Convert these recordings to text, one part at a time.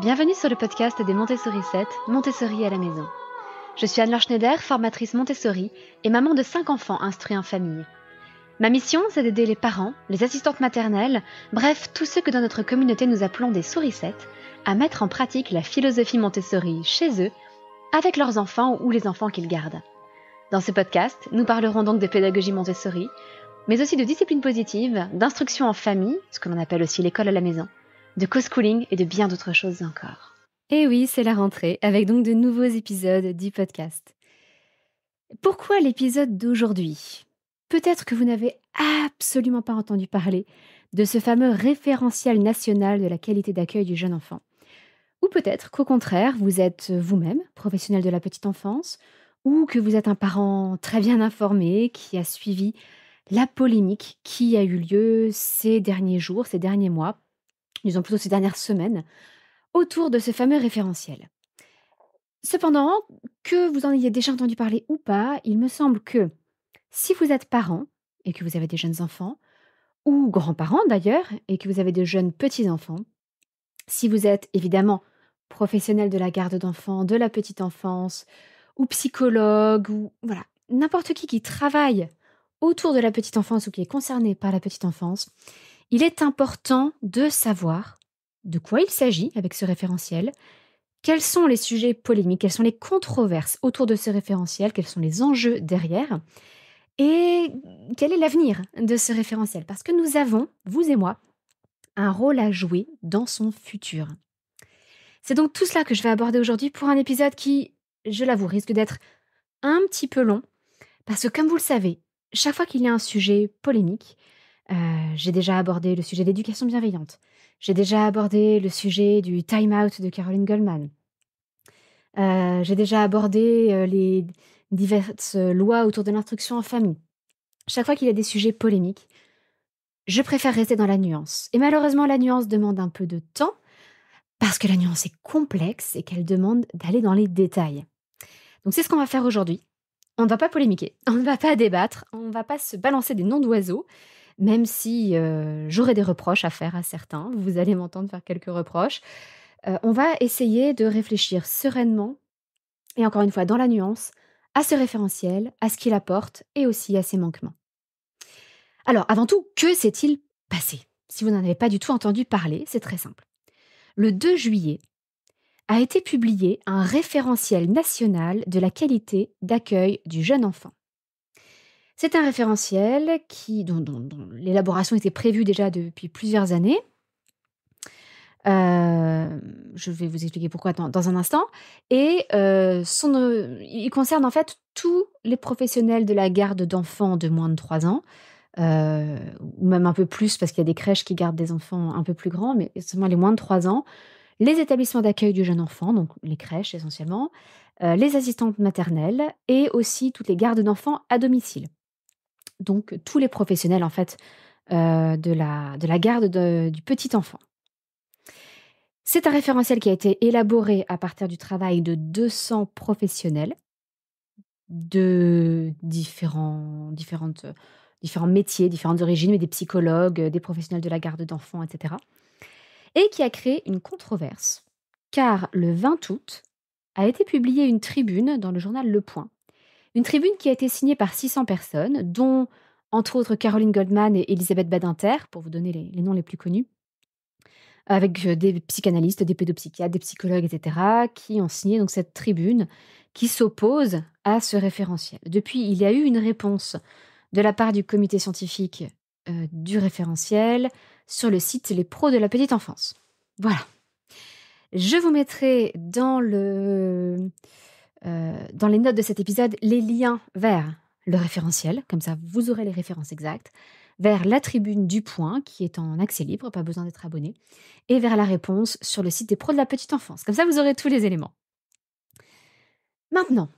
Bienvenue sur le podcast des Montessori 7, Montessori à la maison. Je suis Anne-Laure Schneider, formatrice Montessori et maman de 5 enfants instruits en famille. Ma mission, c'est d'aider les parents, les assistantes maternelles, bref, tous ceux que dans notre communauté nous appelons des souricettes, à mettre en pratique la philosophie Montessori chez eux, avec leurs enfants ou les enfants qu'ils gardent. Dans ce podcast, nous parlerons donc de pédagogie Montessori, mais aussi de discipline positive, d'instruction en famille, ce que l'on appelle aussi l'école à la maison, de co-schooling et de bien d'autres choses encore. Et oui, c'est la rentrée, avec donc de nouveaux épisodes du podcast. Pourquoi l'épisode d'aujourd'hui ? Peut-être que vous n'avez absolument pas entendu parler de ce fameux référentiel national de la qualité d'accueil du jeune enfant. Ou peut-être qu'au contraire, vous êtes vous-même professionnel de la petite enfance, ou que vous êtes un parent très bien informé qui a suivi la polémique qui a eu lieu ces derniers jours, ces derniers mois, disons plutôt ces dernières semaines, autour de ce fameux référentiel. Cependant, que vous en ayez déjà entendu parler ou pas, il me semble que si vous êtes parent et que vous avez des jeunes enfants, ou grands-parents d'ailleurs, et que vous avez de jeunes petits-enfants, si vous êtes évidemment professionnel de la garde d'enfants, de la petite enfance, ou psychologue, ou voilà, n'importe qui travaille autour de la petite enfance ou qui est concerné par la petite enfance, il est important de savoir de quoi il s'agit avec ce référentiel. Quels sont les sujets polémiques? Quelles sont les controverses autour de ce référentiel? Quels sont les enjeux derrière? Et quel est l'avenir de ce référentiel? Parce que nous avons, vous et moi, un rôle à jouer dans son futur. C'est donc tout cela que je vais aborder aujourd'hui pour un épisode qui, je l'avoue, risque d'être un petit peu long. Parce que comme vous le savez, chaque fois qu'il y a un sujet polémique, j'ai déjà abordé le sujet de l'éducation bienveillante. J'ai déjà abordé le sujet du time-out de Caroline Goldman. J'ai déjà abordé, les diverses lois autour de l'instruction en famille. Chaque fois qu'il y a des sujets polémiques, je préfère rester dans la nuance et malheureusement la nuance demande un peu de temps, parce que la nuance est complexe et qu'elle demande d'aller dans les détails. Donc c'est ce qu'on va faire aujourd'hui. On ne va pas polémiquer, on ne va pas débattre, on ne va pas se balancer des noms d'oiseaux, même si, j'aurai des reproches à faire à certains. Vous allez m'entendre faire quelques reproches. On va essayer de réfléchir sereinement et encore une fois dans la nuance, à ce référentiel, à ce qu'il apporte et aussi à ses manquements. Alors, avant tout, que s'est-il passé? Si vous n'en avez pas du tout entendu parler, c'est très simple. Le 2 juillet a été publié un référentiel national de la qualité d'accueil du jeune enfant. C'est un référentiel dont l'élaboration était prévue déjà depuis plusieurs années. Je vais vous expliquer pourquoi dans un instant. Et il concerne en fait tous les professionnels de la garde d'enfants de moins de 3 ans, ou même un peu plus parce qu'il y a des crèches qui gardent des enfants un peu plus grands, mais seulement les moins de 3 ans, les établissements d'accueil du jeune enfant, donc les crèches essentiellement, les assistantes maternelles et aussi toutes les gardes d'enfants à domicile. Donc tous les professionnels en fait, de la garde du petit enfant. C'est un référentiel qui a été élaboré à partir du travail de 200 professionnels de différents métiers, différentes origines, mais des psychologues, des professionnels de la garde d'enfants, etc. Et qui a créé une controverse, car le 20 août a été publiée une tribune dans le journal Le Point. Une tribune qui a été signée par 600 personnes, dont entre autres Caroline Goldman et Elisabeth Badinter, pour vous donner les noms les plus connus, avec des psychanalystes, des pédopsychiatres, des psychologues, etc., qui ont signé donc cette tribune qui s'oppose à ce référentiel. Depuis, il y a eu une réponse de la part du comité scientifique du référentiel sur le site Les Pros de la petite enfance. Voilà. Je vous mettrai dans les notes de cet épisode les liens vers le référentiel, comme ça vous aurez les références exactes, vers la tribune du Point, qui est en accès libre, pas besoin d'être abonné, et vers la réponse sur le site des Pros de la petite enfance. Comme ça, vous aurez tous les éléments. Maintenant,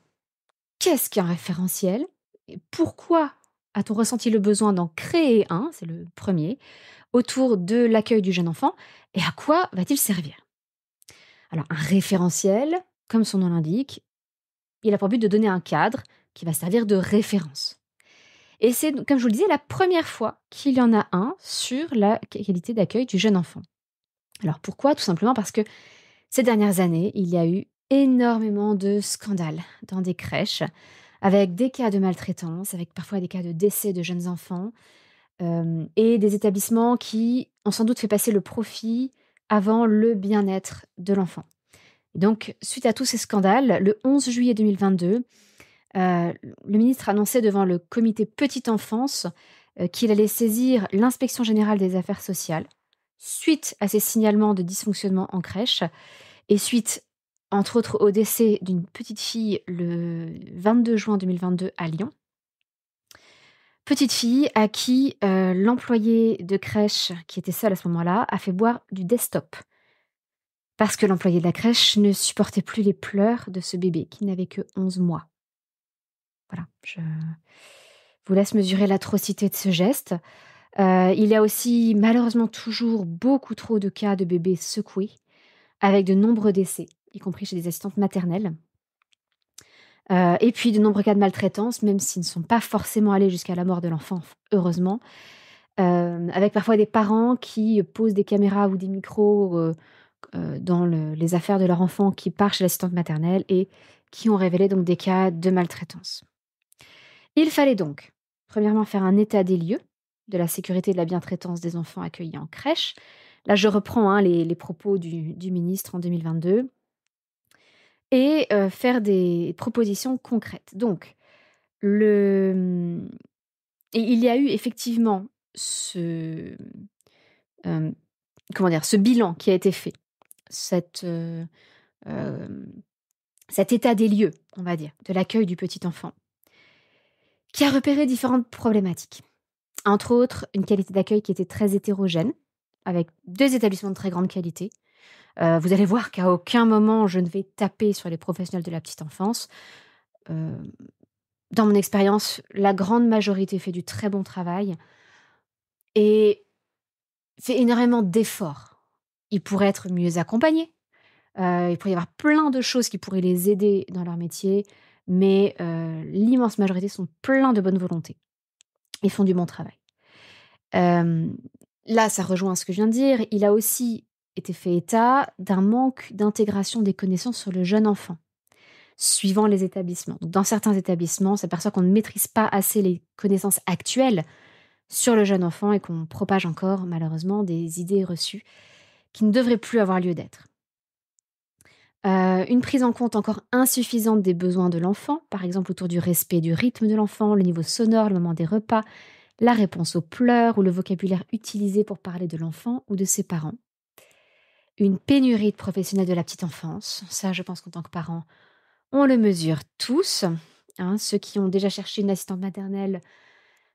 qu'est-ce qu'un référentiel? Et pourquoi a-t-on ressenti le besoin d'en créer un, c'est le premier, autour de l'accueil du jeune enfant, et à quoi va-t-il servir? Alors, un référentiel, comme son nom l'indique, il a pour but de donner un cadre qui va servir de référence. Et c'est, comme je vous le disais, la première fois qu'il y en a un sur la qualité d'accueil du jeune enfant. Alors pourquoi? Tout simplement parce que Ces dernières années, il y a eu énormément de scandales dans des crèches, avec des cas de maltraitance, avec parfois des cas de décès de jeunes enfants, et des établissements qui ont sans doute fait passer le profit avant le bien-être de l'enfant. Donc, suite à tous ces scandales, le 11 juillet 2022, le ministre annonçait devant le comité petite enfance qu'il allait saisir l'inspection générale des affaires sociales suite à ces signalements de dysfonctionnement en crèche et suite, entre autres, au décès d'une petite fille le 22 juin 2022 à Lyon. Petite fille à qui l'employé de crèche, qui était seul à ce moment-là, a fait boire du Desktop. Parce que l'employé de la crèche ne supportait plus les pleurs de ce bébé qui n'avait que 11 mois. Voilà, je vous laisse mesurer l'atrocité de ce geste. Il y a aussi malheureusement toujours beaucoup trop de cas de bébés secoués, avec de nombreux décès, y compris chez des assistantes maternelles. Et puis de nombreux cas de maltraitance, même s'ils ne sont pas forcément allés jusqu'à la mort de l'enfant, heureusement. Avec parfois des parents qui posent des caméras ou des micros dans les affaires de leur enfant qui part chez l'assistante maternelle et qui ont révélé donc des cas de maltraitance. Il fallait donc, premièrement, faire un état des lieux de la sécurité et de la bientraitance des enfants accueillis en crèche. Là, je reprends les propos du ministre en 2022 et faire des propositions concrètes. Donc, il y a eu effectivement ce, ce bilan qui a été fait, cet état des lieux, on va dire, de l'accueil du petit enfant, qui a repéré différentes problématiques. Entre autres, une qualité d'accueil qui était très hétérogène, avec 2 établissements de très grande qualité. Vous allez voir qu'à aucun moment je ne vais taper sur les professionnels de la petite enfance. Heu, dans mon expérience, la grande majorité fait du très bon travail et fait énormément d'efforts. Ils pourraient être mieux accompagnés, il pourrait y avoir plein de choses qui pourraient les aider dans leur métier, mais l'immense majorité sont pleins de bonne volonté et font du bon travail. Hem, Là, ça rejoint ce que je viens de dire. Il a aussi été fait état d'un manque d'intégration des connaissances sur le jeune enfant, suivant les établissements. Donc, dans certains établissements, on s'aperçoit qu'on ne maîtrise pas assez les connaissances actuelles sur le jeune enfant et qu'on propage encore, malheureusement, des idées reçues qui ne devraient plus avoir lieu d'être. Une prise en compte encore insuffisante des besoins de l'enfant, par exemple autour du respect du rythme de l'enfant, le niveau sonore, le moment des repas, la réponse aux pleurs ou le vocabulaire utilisé pour parler de l'enfant ou de ses parents. Une pénurie de professionnels de la petite enfance, ça je pense qu'en tant que parents, on le mesure tous, hein. Ceux qui ont déjà cherché une assistante maternelle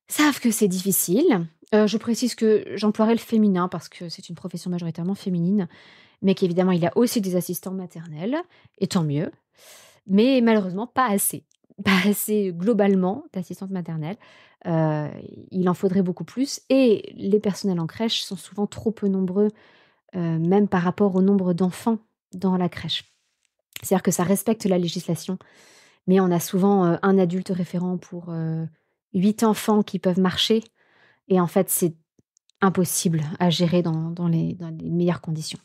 savent que c'est difficile. Je précise que j'emploierai le féminin parce que c'est une profession majoritairement féminine, mais qu'évidemment il y a aussi des assistants maternels, et tant mieux, mais malheureusement pas assez. Pas assez globalement d'assistantes maternelles. Heu, il en faudrait beaucoup plus et les personnels en crèche sont souvent trop peu nombreux, même par rapport au nombre d'enfants dans la crèche. C'est-à-dire que ça respecte la législation, mais on a souvent, un adulte référent pour, 8 enfants qui peuvent marcher et en fait, c'est impossible à gérer dans les meilleures conditions.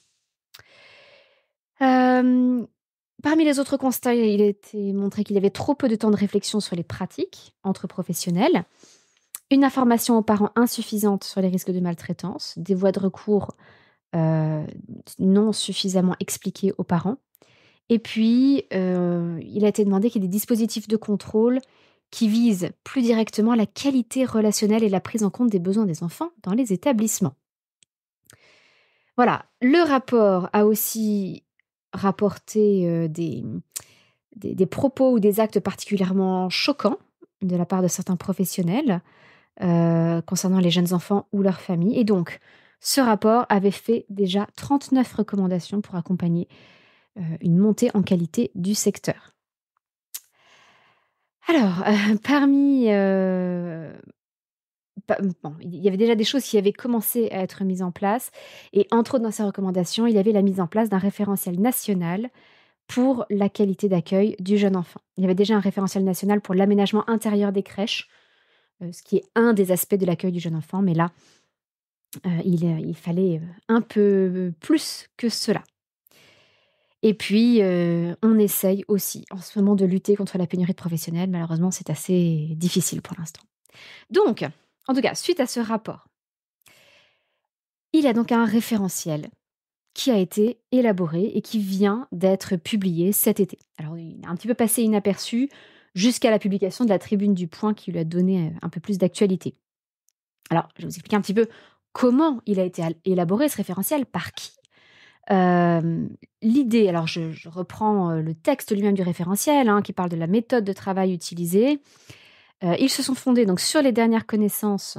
Hem, Parmi les autres constats, il a été montré qu'il y avait trop peu de temps de réflexion sur les pratiques entre professionnels, une information aux parents insuffisante sur les risques de maltraitance, des voies de recours, heu, non suffisamment expliquées aux parents et puis, il a été demandé qu'il y ait des dispositifs de contrôle qui visent plus directement la qualité relationnelle et la prise en compte des besoins des enfants dans les établissements. Voilà, le rapport a aussi rapporté, des propos ou des actes particulièrement choquants de la part de certains professionnels, concernant les jeunes enfants ou leurs familles et donc ce rapport avait fait déjà 39 recommandations pour accompagner, une montée en qualité du secteur. Alors, parmi, bon, il y avait déjà des choses qui avaient commencé à être mises en place et entre autres dans ces recommandations, il y avait la mise en place d'un référentiel national pour la qualité d'accueil du jeune enfant. Il y avait déjà un référentiel national pour l'aménagement intérieur des crèches, ce qui est un des aspects de l'accueil du jeune enfant, mais là, il fallait, un peu plus que cela. Et puis, on essaye aussi en ce moment de lutter contre la pénurie de professionnels. Malheureusement, c'est assez difficile pour l'instant. Donc, en tout cas, suite à ce rapport, il y a donc un référentiel qui a été élaboré et qui vient d'être publié cet été. Alors, il a un petit peu passé inaperçu jusqu'à la publication de la Tribune du Point qui lui a donné, un peu plus d'actualité. Alors, je vais vous expliquer un petit peu comment il a été élaboré ce référentiel, par qui. L'idée, alors je reprends, le texte lui-même du référentiel, hein, qui parle de la méthode de travail utilisée. Ils se sont fondés donc sur les dernières connaissances,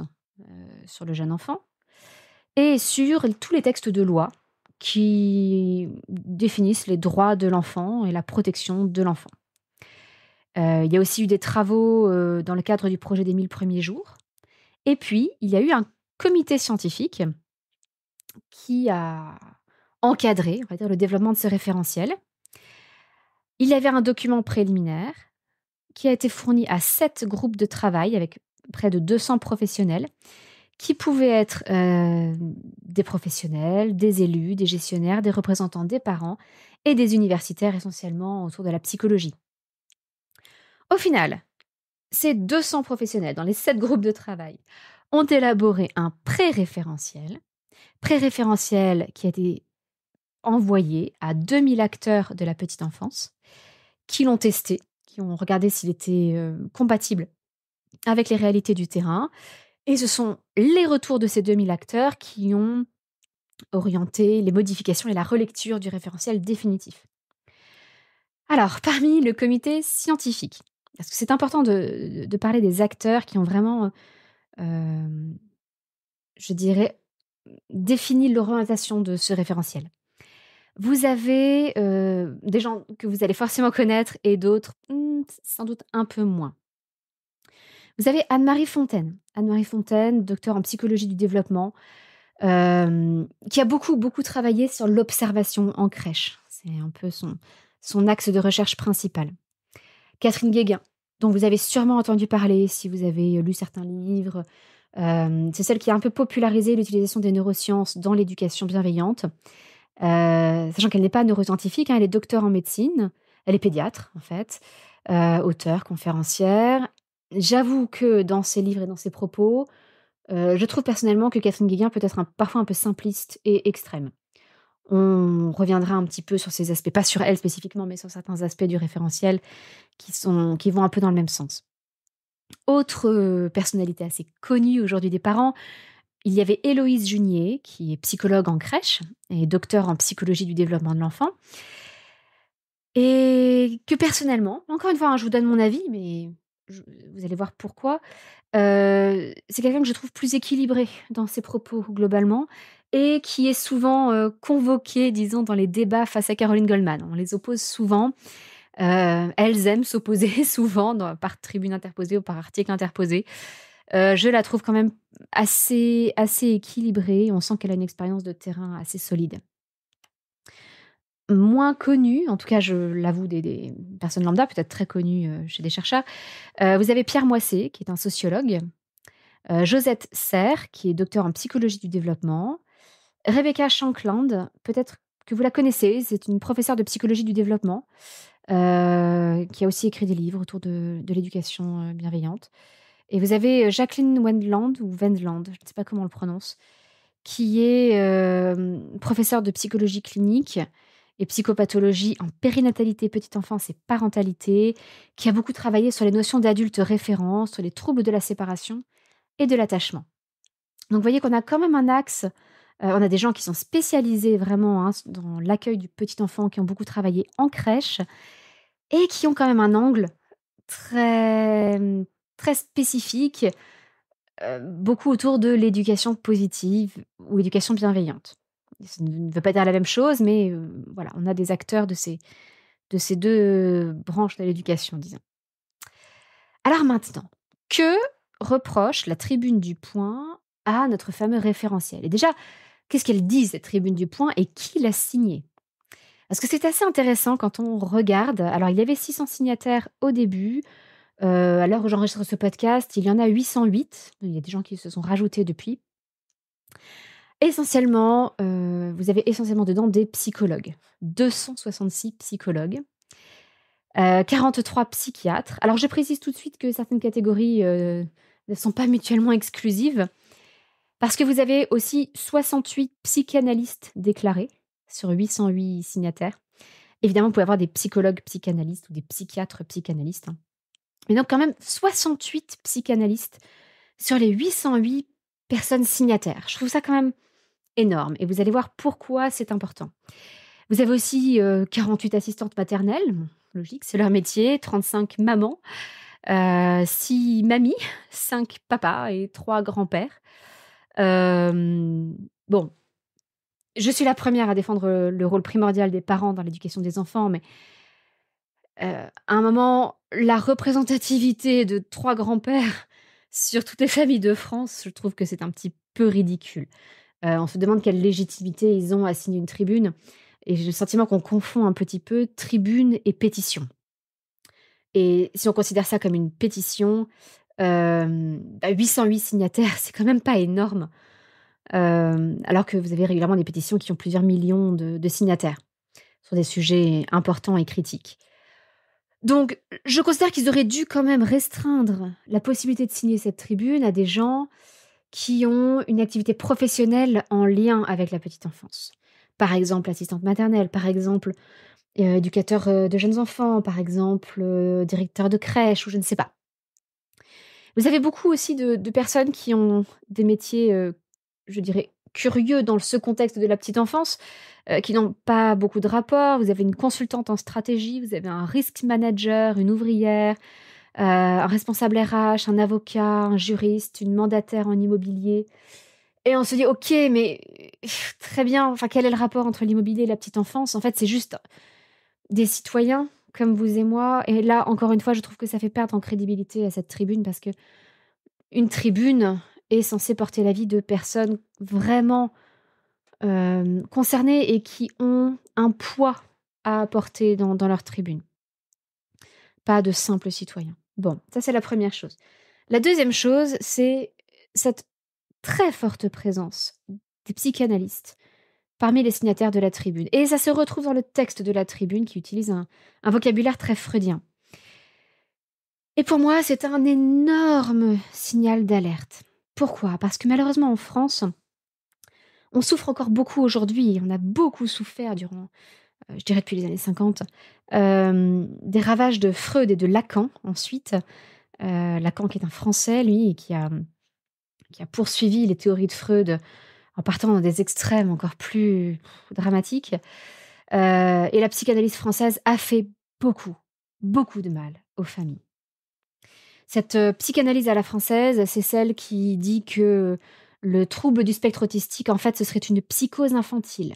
sur le jeune enfant et sur tous les textes de loi qui définissent les droits de l'enfant et la protection de l'enfant. Il y a aussi eu des travaux, dans le cadre du projet des 1000 premiers jours et puis il y a eu un comité scientifique qui a encadré, on va dire, le développement de ce référentiel. Il y avait un document préliminaire qui a été fourni à 7 groupes de travail avec près de 200 professionnels qui pouvaient être, des professionnels, des élus, des gestionnaires, des représentants des parents et des universitaires essentiellement autour de la psychologie. Au final, ces 200 professionnels dans les 7 groupes de travail ont élaboré un pré-référentiel qui a été envoyé à 2000 acteurs de la petite enfance qui l'ont testé, qui ont regardé s'il était, compatible avec les réalités du terrain et ce sont les retours de ces 2000 acteurs qui ont orienté les modifications et la relecture du référentiel définitif. Alors, parmi le comité scientifique, parce que c'est important de parler des acteurs qui ont vraiment, hem, je dirais, défini l'orientation de ce référentiel. Vous avez, des gens que vous allez forcément connaître et d'autres, sans doute un peu moins. Vous avez Anne-Marie Fontaine. Anne-Marie Fontaine, docteure en psychologie du développement, qui a beaucoup, beaucoup travaillé sur l'observation en crèche. C'est un peu son axe de recherche principal. Catherine Guéguin, dont vous avez sûrement entendu parler si vous avez lu certains livres. C'est celle qui a un peu popularisé l'utilisation des neurosciences dans l'éducation bienveillante. Sachant qu'elle n'est pas neuroscientifique, hein, elle est docteure en médecine. Elle est pédiatre, en fait, auteure, conférencière. J'avoue que dans ses livres et dans ses propos, je trouve personnellement que Catherine Guéguin peut être parfois un peu simpliste et extrême. On reviendra un petit peu sur ces aspects, pas sur elle spécifiquement, mais sur certains aspects du référentiel qui vont un peu dans le même sens. Autre, personnalité assez connue aujourd'hui des parents, il y avait Héloïse Junier, qui est psychologue en crèche et docteure en psychologie du développement de l'enfant et que personnellement, encore une fois, hein, je vous donne mon avis, mais je vous allez voir pourquoi, c'est quelqu'un que je trouve plus équilibré dans ses propos globalement et qui est souvent, convoqué, disons, dans les débats face à Caroline Goldman. On les oppose souvent, elles aiment s'opposer souvent par tribune interposée ou par article interposé. Je la trouve quand même assez équilibrée. On sent qu'elle a une expérience de terrain assez solide. Moins connue, en tout cas je l'avoue des personnes lambda, peut-être très connue, chez des chercheurs, vous avez Pierre Moissé qui est un sociologue, Josette Serres qui est docteure en psychologie du développement, Rebecca Shankland, peut-être que vous la connaissez, c'est une professeure de psychologie du développement, qui a aussi écrit des livres autour de l'éducation, bienveillante. Et vous avez, Jacqueline Wendland ou Wendland, je ne sais pas comment on le prononce, qui est, professeure de psychologie clinique et psychopathologie en périnatalité, petite enfance et parentalité, qui a beaucoup travaillé sur les notions d'adultes référents, sur les troubles de la séparation et de l'attachement. Donc vous voyez qu'on a quand même un axe, on a des gens qui sont spécialisés vraiment, hein, dans l'accueil du petit enfant, qui ont beaucoup travaillé en crèche et qui ont quand même un angle très, très spécifique, beaucoup autour de l'éducation positive ou éducation bienveillante. Ça ne veut pas dire la même chose, mais voilà, on a des acteurs de ces 2 branches de l'éducation, disons. Alors maintenant, que reproche la Tribune du Point à notre fameux référentiel? Et déjà, qu'est-ce qu'elle dit cette Tribune du Point et qui l'a signée? Parce que c'est assez intéressant quand on regarde. Alors il y avait 600 signataires au début. À l'heure où j'enregistre ce podcast, il y en a 808. Il y a des gens qui se sont rajoutés depuis essentiellement, vous avez essentiellement dedans des psychologues. 266 psychologues, 43 psychiatres. Alors je précise tout de suite que certaines catégories, ne sont pas mutuellement exclusives, parce que vous avez aussi 68 psychanalystes déclarés sur 808 signataires. Évidemment, vous pouvez avoir des psychologues psychanalystes ou des psychiatres psychanalystes, hein. Mais donc quand même 68 psychanalystes sur les 808 personnes signataires. Je trouve ça quand même énorme et vous allez voir pourquoi c'est important. Vous avez aussi, 48 assistantes maternelles, bon, logique, c'est leur métier, 35 mamans, 6 mamies, 5 papas et 3 grands-pères. Bon, je suis la première à défendre, le rôle primordial des parents dans l'éducation des enfants, mais à un moment, la représentativité de 3 grands-pères sur toutes les familles de France, je trouve que c'est un petit peu ridicule. On se demande quelle légitimité ils ont à signer une tribune et j'ai le sentiment qu'on confond un petit peu tribune et pétition. Et si on considère ça comme une pétition, 808 signataires, c'est quand même pas énorme, alors que vous avez régulièrement des pétitions qui ont plusieurs millions de signataires sur des sujets importants et critiques. Donc, je considère qu'ils auraient dû quand même restreindre la possibilité de signer cette tribune à des gens qui ont une activité professionnelle en lien avec la petite enfance. Par exemple, assistante maternelle, par exemple, éducateur, de jeunes enfants, par exemple, directeur de crèche ou je ne sais pas. Vous avez beaucoup aussi de personnes qui ont des métiers, je dirais curieux dans ce contexte de la petite enfance, qui n'ont pas beaucoup de rapport. Vous avez une consultante en stratégie, vous avez un risk manager, une ouvrière, un responsable RH, un avocat, un juriste, une mandataire en immobilier et on se dit: «OK, mais très bien, enfin, quel est le rapport entre l'immobilier et la petite enfance?» En fait, c'est juste des citoyens comme vous et moi et là, encore une fois, je trouve que ça fait perdre en crédibilité à cette tribune parce qu'une tribune est censée porter l'avis de personnes vraiment, concernées et qui ont un poids à apporter dans leur tribune, pas de simples citoyens. Bon, ça, c'est la première chose. La deuxième chose, c'est cette très forte présence des psychanalystes parmi les signataires de la tribune et ça se retrouve dans le texte de la tribune qui utilise un vocabulaire très freudien. Et pour moi, c'est un énorme signal d'alerte. Pourquoi? Parce que malheureusement en France, on souffre encore beaucoup aujourd'hui, on a beaucoup souffert durant, je dirais depuis les années 50, des ravages de Freud et de Lacan ensuite. Lacan qui est un Français lui et qui a poursuivi les théories de Freud en partant dans des extrêmes encore plus dramatiques. Et la psychanalyse française a fait beaucoup, beaucoup de mal aux familles. Cette, psychanalyse à la française, c'est celle qui dit que le trouble du spectre autistique, en fait, ce serait une psychose infantile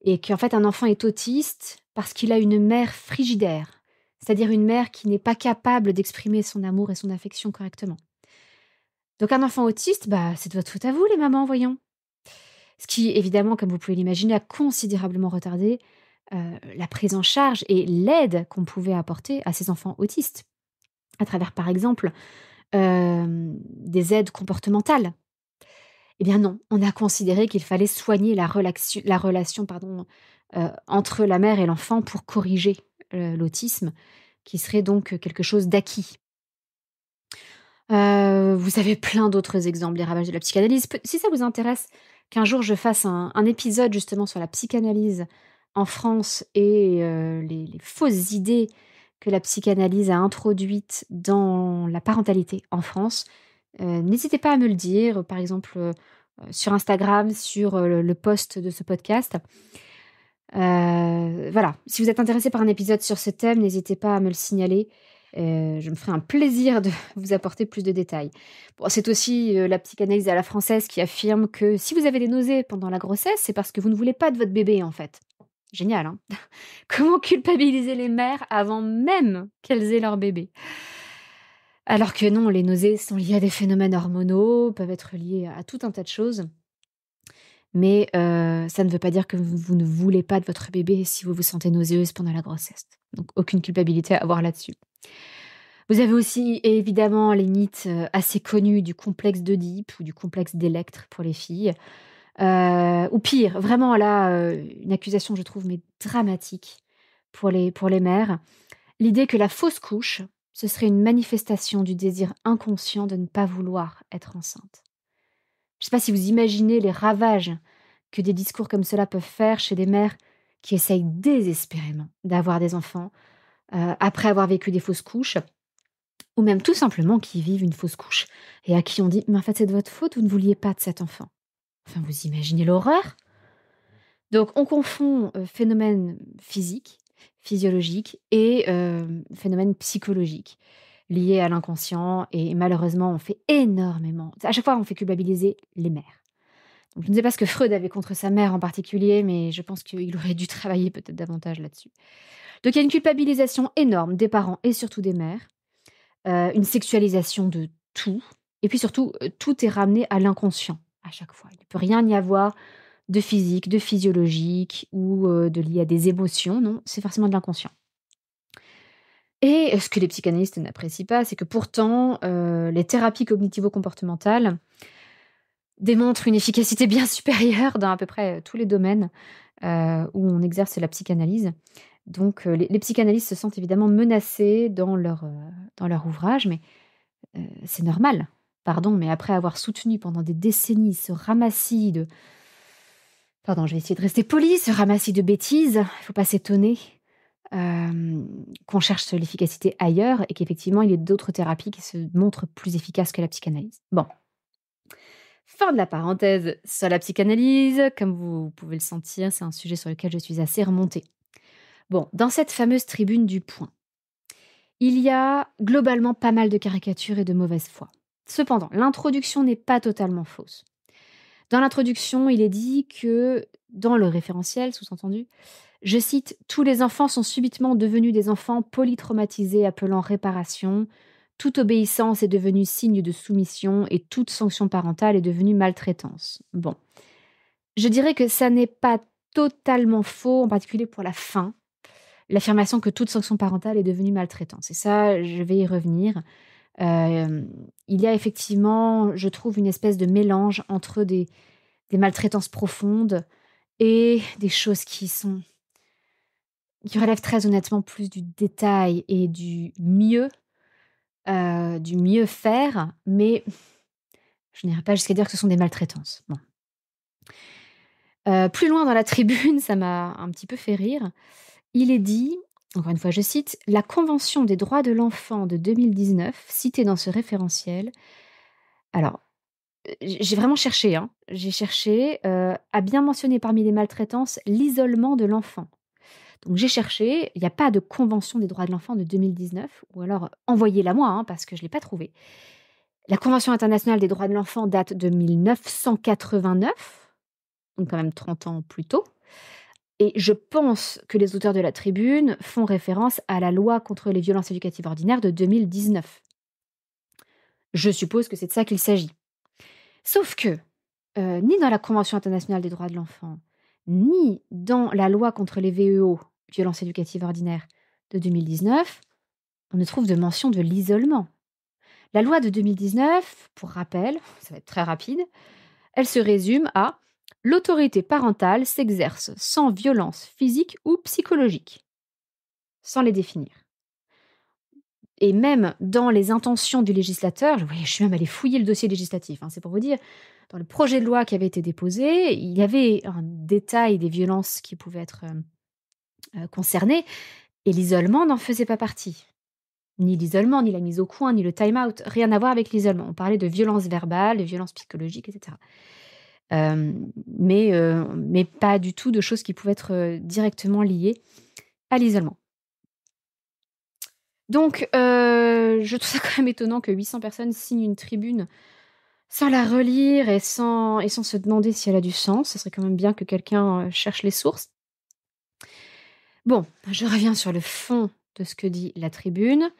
et qu'en fait, un enfant est autiste parce qu'il a une mère frigidaire, c'est-à-dire une mère qui n'est pas capable d'exprimer son amour et son affection correctement. Donc un enfant autiste, bah, c'est de votre faute à vous les mamans, voyons. Ce qui, évidemment, comme vous pouvez l'imaginer, a considérablement retardé, la prise en charge et l'aide qu'on pouvait apporter à ces enfants autistes, à travers, par exemple, des aides comportementales. Eh bien non, on a considéré qu'il fallait soigner la relation pardon, entre la mère et l'enfant pour corriger, l'autisme, qui serait donc quelque chose d'acquis. Vous avez plein d'autres exemples des ravages de la psychanalyse. Peut si ça vous intéresse qu'un jour je fasse un épisode justement sur la psychanalyse en France et les fausses idées que la psychanalyse a introduites dans la parentalité en France, n'hésitez pas à me le dire, par exemple, sur Instagram, sur, le post de ce podcast. Voilà, si vous êtes intéressé par un épisode sur ce thème, n'hésitez pas à me le signaler. Je me ferai un plaisir de vous apporter plus de détails. Bon, c'est aussi, la psychanalyse à la française qui affirme que si vous avez des nausées pendant la grossesse, c'est parce que vous ne voulez pas de votre bébé, en fait. Génial, hein? Comment culpabiliser les mères avant même qu'elles aient leur bébé? Alors que non, les nausées sont liées à des phénomènes hormonaux, peuvent être liées à tout un tas de choses. Mais ça ne veut pas dire que vous ne voulez pas de votre bébé si vous vous sentez nauséeuse pendant la grossesse. Donc aucune culpabilité à avoir là-dessus. Vous avez aussi évidemment les mythes, assez connus du complexe d'Oedipe ou du complexe d'Électre pour les filles. ou pire, vraiment là, une accusation, je trouve, mais dramatique pour les mères. L'idée que la fausse couche, ce serait une manifestation du désir inconscient de ne pas vouloir être enceinte. Je ne sais pas si vous imaginez les ravages que des discours comme cela peuvent faire chez des mères qui essayent désespérément d'avoir des enfants, après avoir vécu des fausses couches, ou même tout simplement qui vivent une fausse couche et à qui on dit: «Mais en fait, c'est de votre faute, vous ne vouliez pas de cet enfant». Enfin, vous imaginez l'horreur? Donc on confond, phénomène physique, physiologique et phénomène psychologique lié à l'inconscient et malheureusement on fait énormément à chaque fois on fait culpabiliser les mères. Donc je ne sais pas ce que Freud avait contre sa mère en particulier, mais je pense qu'il aurait dû travailler peut-être davantage là-dessus. Donc il y a une culpabilisation énorme des parents et surtout des mères, une sexualisation de tout et puis surtout, tout est ramené à l'inconscient à chaque fois. Il ne peut rien y avoir de physique, de physiologique ou de lié à des émotions, non, c'est forcément de l'inconscient. Et ce que les psychanalystes n'apprécient pas, c'est que pourtant, les thérapies cognitivo-comportementales démontrent une efficacité bien supérieure dans à peu près, tous les domaines, où on exerce la psychanalyse. Donc les psychanalystes se sentent évidemment menacés dans leur ouvrage, mais c'est normal. Pardon, mais après avoir soutenu pendant des décennies ce ramassis de pardon, je vais essayer de rester polie, ce ramassis de bêtises, il ne faut pas s'étonner, qu'on cherche l'efficacité ailleurs et qu'effectivement il y ait d'autres thérapies qui se montrent plus efficaces que la psychanalyse. Bon, fin de la parenthèse sur la psychanalyse. Comme vous pouvez le sentir, c'est un sujet sur lequel je suis assez remontée. Bon, dans cette fameuse tribune du Point, il y a globalement pas mal de caricatures et de mauvaise foi. Cependant, l'introduction n'est pas totalement fausse. Dans l'introduction, il est dit que, dans le référentiel, sous-entendu, je cite: «Tous les enfants sont subitement devenus des enfants polytraumatisés appelant réparation. Toute obéissance est devenue signe de soumission et toute sanction parentale est devenue maltraitance». Bon, je dirais que ça n'est pas totalement faux, en particulier pour la fin, l'affirmation que toute sanction parentale est devenue maltraitance et ça, je vais y revenir. Il y a effectivement, je trouve, une espèce de mélange entre des maltraitances profondes et des choses qui relèvent très honnêtement plus du détail et du mieux faire, mais je n'irai pas jusqu'à dire que ce sont des maltraitances. Bon. Plus loin dans la tribune, ça m'a un petit peu fait rire. Il est dit, encore une fois je cite: «La Convention des droits de l'enfant de 2019, citée dans ce référentiel». Alors, j'ai vraiment cherché, hein. J'ai cherché, à bien mentionner parmi les maltraitances l'isolement de l'enfant. Donc j'ai cherché, il n'y a pas de convention des droits de l'enfant de 2019 ou alors envoyez-la moi, hein, parce que je ne l'ai pas trouvée. La Convention internationale des droits de l'enfant date de 1989, donc quand même 30 ans plus tôt et je pense que les auteurs de la tribune font référence à la loi contre les violences éducatives ordinaires de 2019. Je suppose que c'est de ça qu'il s'agit. Sauf que, ni dans la Convention internationale des droits de l'enfant, ni dans la loi contre les VEO, violences éducatives ordinaires, de 2019, on ne trouve de mention de l'isolement. La loi de 2019, pour rappel, ça va être très rapide, elle se résume à: «L'autorité parentale s'exerce sans violence physique ou psychologique», sans les définir. Et même dans les intentions du législateur, je suis même allée fouiller le dossier législatif, hein, c'est pour vous dire, dans le projet de loi qui avait été déposé, il y avait un détail des violences qui pouvaient être, concernées et l'isolement n'en faisait pas partie. Ni l'isolement, ni la mise au coin, ni le time out, rien à voir avec l'isolement. On parlait de violences verbales, de violences psychologiques et cetera. Mais pas du tout de choses qui pouvaient être, directement liées à l'isolement. Donc je trouve ça quand même étonnant que 800 personnes signent une tribune sans la relire et sans se demander si elle a du sens. Ce serait quand même bien que quelqu'un, cherche les sources. Bon, je reviens sur le fond de ce que dit la tribune.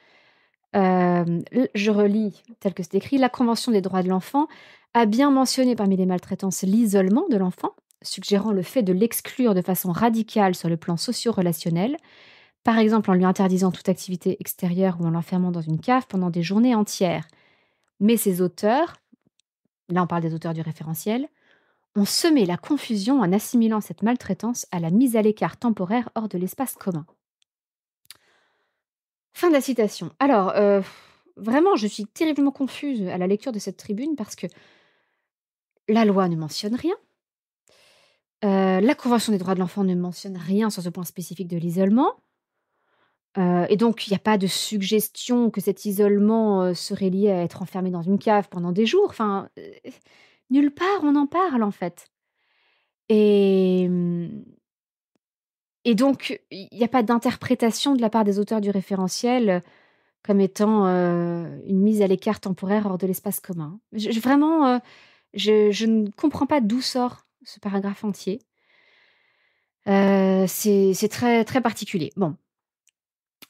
Je relis tel que c'est écrit: «La Convention des droits de l'enfant a bien mentionné parmi les maltraitances l'isolement de l'enfant, suggérant le fait de l'exclure de façon radicale sur le plan socio-relationnel, par exemple en lui interdisant toute activité extérieure ou en l'enfermant dans une cave pendant des journées entières. Mais ces auteurs», là on parle des auteurs du référentiel, on semait la confusion en assimilant cette maltraitance à la mise à l'écart temporaire hors de l'espace commun. Fin de la citation. Alors, vraiment, je suis terriblement confuse à la lecture de cette tribune parce que la loi ne mentionne rien. La Convention des droits de l'enfant ne mentionne rien sur ce point spécifique de l'isolement. Et donc il n'y a pas de suggestion que cet isolement, serait lié à être enfermé dans une cave pendant des jours. Enfin, nulle part on en parle, en fait. Et et donc il n'y a pas d'interprétation de la part des auteurs du référentiel, comme étant, une mise à l'écart temporaire hors de l'espace commun. Je vraiment, je ne comprends pas d'où sort ce paragraphe entier. C'est très, très particulier. Bon,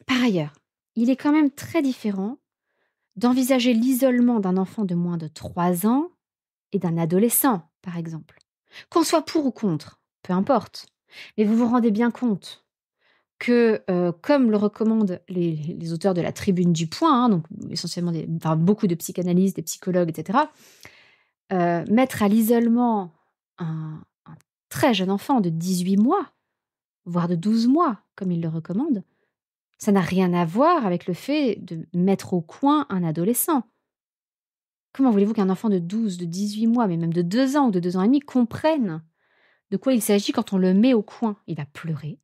par ailleurs, il est quand même très différent d'envisager l'isolement d'un enfant de moins de 3 ans et d'un adolescent, par exemple. Qu'on soit pour ou contre, peu importe. Mais vous vous rendez bien compte que, comme le recommandent les auteurs de la Tribune du Point, hein, donc essentiellement beaucoup de psychanalystes, des psychologues, etc., mettre à l'isolement un très jeune enfant de 18 mois, voire de 12 mois, comme ils le recommandent, ça n'a rien à voir avec le fait de mettre au coin un adolescent. Comment voulez-vous qu'un enfant de 12, de 18 mois, mais même de 2 ans ou de 2 ans et demi comprenne de quoi il s'agit quand on le met au coin? Il va pleurer,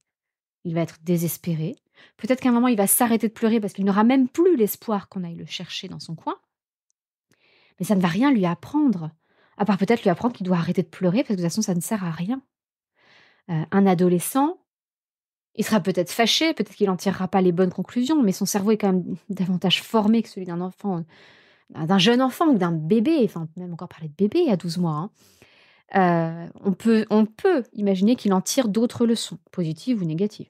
il va être désespéré. Peut-être qu'à un moment, il va s'arrêter de pleurer parce qu'il n'aura même plus l'espoir qu'on aille le chercher dans son coin. Mais ça ne va rien lui apprendre, à part peut-être lui apprendre qu'il doit arrêter de pleurer parce que de toute façon, ça ne sert à rien. Un adolescent, il sera peut-être fâché, peut-être qu'il n'en tirera pas les bonnes conclusions, mais son cerveau est quand même davantage formé que celui d'un enfant, d'un jeune enfant ou d'un bébé, enfin, on peut même encore parler de bébé à 12 mois, hein. On peut imaginer qu'il en tire d'autres leçons, positives ou négatives.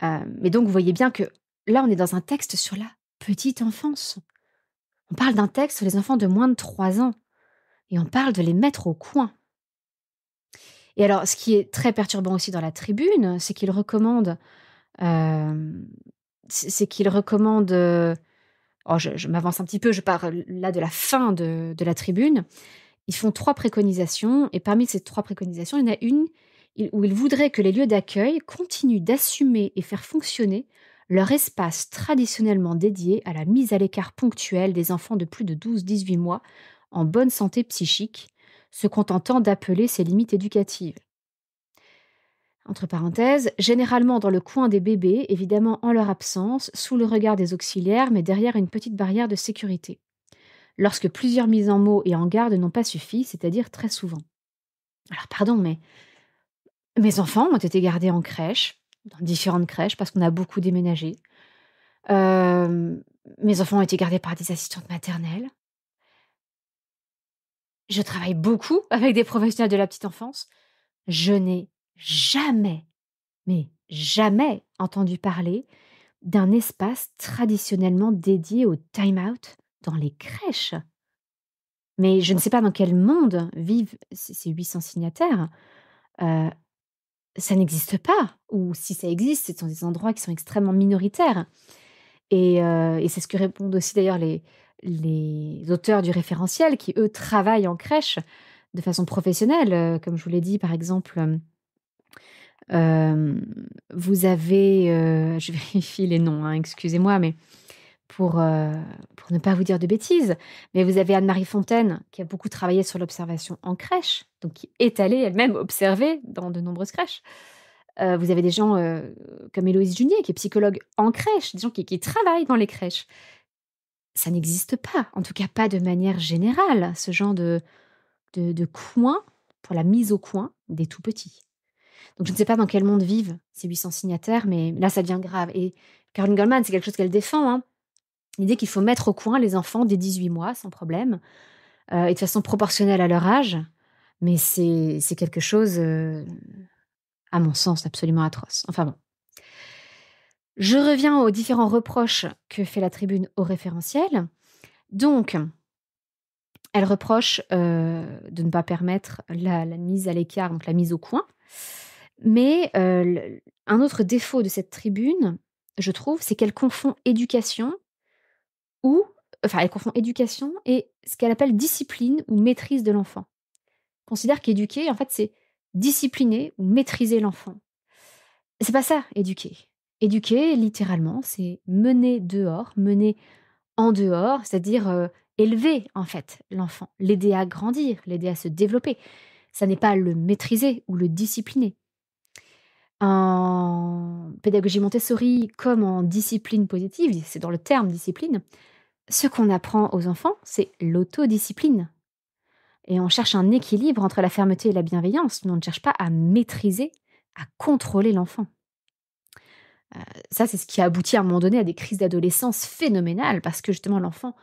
Mais donc vous voyez bien que là, on est dans un texte sur la petite enfance. On parle d'un texte sur les enfants de moins de 3 ans et on parle de les mettre au coin. Et alors, ce qui est très perturbant aussi dans la tribune, c'est qu'il recommande, hem, c'est qu'il recommande, oh je m'avance un petit peu, je pars là de la fin de la tribune. Ils font 3 préconisations et parmi ces 3 préconisations, il y en a une où ils voudraient que les lieux d'accueil continuent d'assumer et faire fonctionner leur espace traditionnellement dédié à la mise à l'écart ponctuelle des enfants de plus de 12-18 mois en bonne santé psychique, se contentant d'appeler ces limites éducatives. Entre parenthèses, généralement dans le coin des bébés, évidemment en leur absence, sous le regard des auxiliaires, mais derrière une petite barrière de sécurité. Lorsque plusieurs mises en mots et en garde n'ont pas suffi, c'est-à-dire très souvent. Alors pardon, mais mes enfants ont été gardés en crèche, dans différentes crèches, parce qu'on a beaucoup déménagé. Mes enfants ont été gardés par des assistantes maternelles. Je travaille beaucoup avec des professionnels de la petite enfance. Je n'ai jamais, mais jamais entendu parler d'un espace traditionnellement dédié au time-out dans les crèches. Mais je ne sais pas dans quel monde vivent ces 800 signataires. Heu, Ça n'existe pas ou si ça existe, c'est dans des endroits qui sont extrêmement minoritaires et c'est ce que répondent aussi d'ailleurs les auteurs du référentiel qui, eux, travaillent en crèche de façon professionnelle. Comme je vous l'ai dit, par exemple, vous avez, je vérifie les noms, hein, excusez-moi, mais pour, heu, pour ne pas vous dire de bêtises, mais vous avez Anne-Marie Fontaine qui a beaucoup travaillé sur l'observation en crèche, donc qui est allée elle-même observer dans de nombreuses crèches. Vous avez des gens, comme Héloïse Junier qui est psychologue en crèche, des gens qui travaillent dans les crèches. Ça n'existe pas, en tout cas pas de manière générale, ce genre de coin pour la mise au coin des tout petits. Donc je ne sais pas dans quel monde vivent ces 800 signataires, mais là ça devient grave et Caroline Goldman, c'est quelque chose qu'elle défend, hein. L'idée qu'il faut mettre au coin les enfants dès 18 mois sans problème, et de façon proportionnelle à leur âge, mais c'est quelque chose, à mon sens, absolument atroce. Enfin bon. Je reviens aux différents reproches que fait la tribune au référentiel. Donc, elle reproche, de ne pas permettre la mise à l'écart, donc la mise au coin. Mais, un autre défaut de cette tribune, je trouve, c'est qu'elle confond éducation ou elle confond éducation et ce qu'elle appelle discipline ou maîtrise de l'enfant. considèrent qu'éduquer, en fait, c'est discipliner ou maîtriser l'enfant. C'est pas ça, éduquer. Éduquer, littéralement, c'est mener dehors, mener en dehors, c'est-à-dire, élever, en fait, l'enfant, l'aider à grandir, l'aider à se développer. Ça n'est pas le maîtriser ou le discipliner. En pédagogie Montessori, comme en discipline positive, c'est dans le terme discipline, ce qu'on apprend aux enfants, c'est l'autodiscipline. Et on cherche un équilibre entre la fermeté et la bienveillance, mais on ne cherche pas à maîtriser, à contrôler l'enfant. Ça, c'est ce qui a abouti à un moment donné à des crises d'adolescence phénoménales, parce que justement l'enfant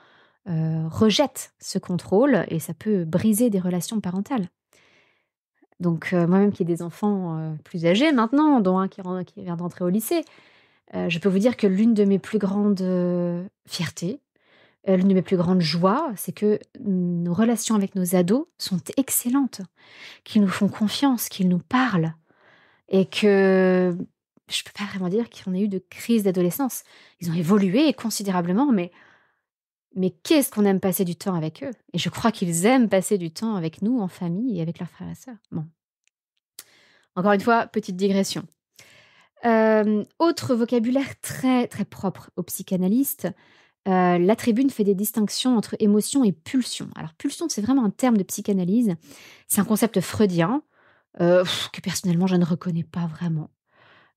rejette ce contrôle et ça peut briser des relations parentales. Donc moi-même qui ai des enfants plus âgés maintenant, dont un qui vient d'entrer au lycée, je peux vous dire que l'une de mes plus grandes fiertés, l'une de mes plus grandes joies, c'est que nos relations avec nos ados sont excellentes, qu'ils nous font confiance, qu'ils nous parlent et que je peux pas vraiment dire qu'on ait eu de crise d'adolescence. Ils ont évolué considérablement, mais qu'est-ce qu'on aime passer du temps avec eux? Et je crois qu'ils aiment passer du temps avec nous, en famille et avec leurs frères et sœurs. Bon, encore une fois, petite digression. Autre vocabulaire très, très propre aux psychanalystes, la Tribune fait des distinctions entre émotion et pulsion. Alors pulsion, c'est vraiment un terme de psychanalyse. C'est un concept freudien, que personnellement je ne reconnais pas vraiment.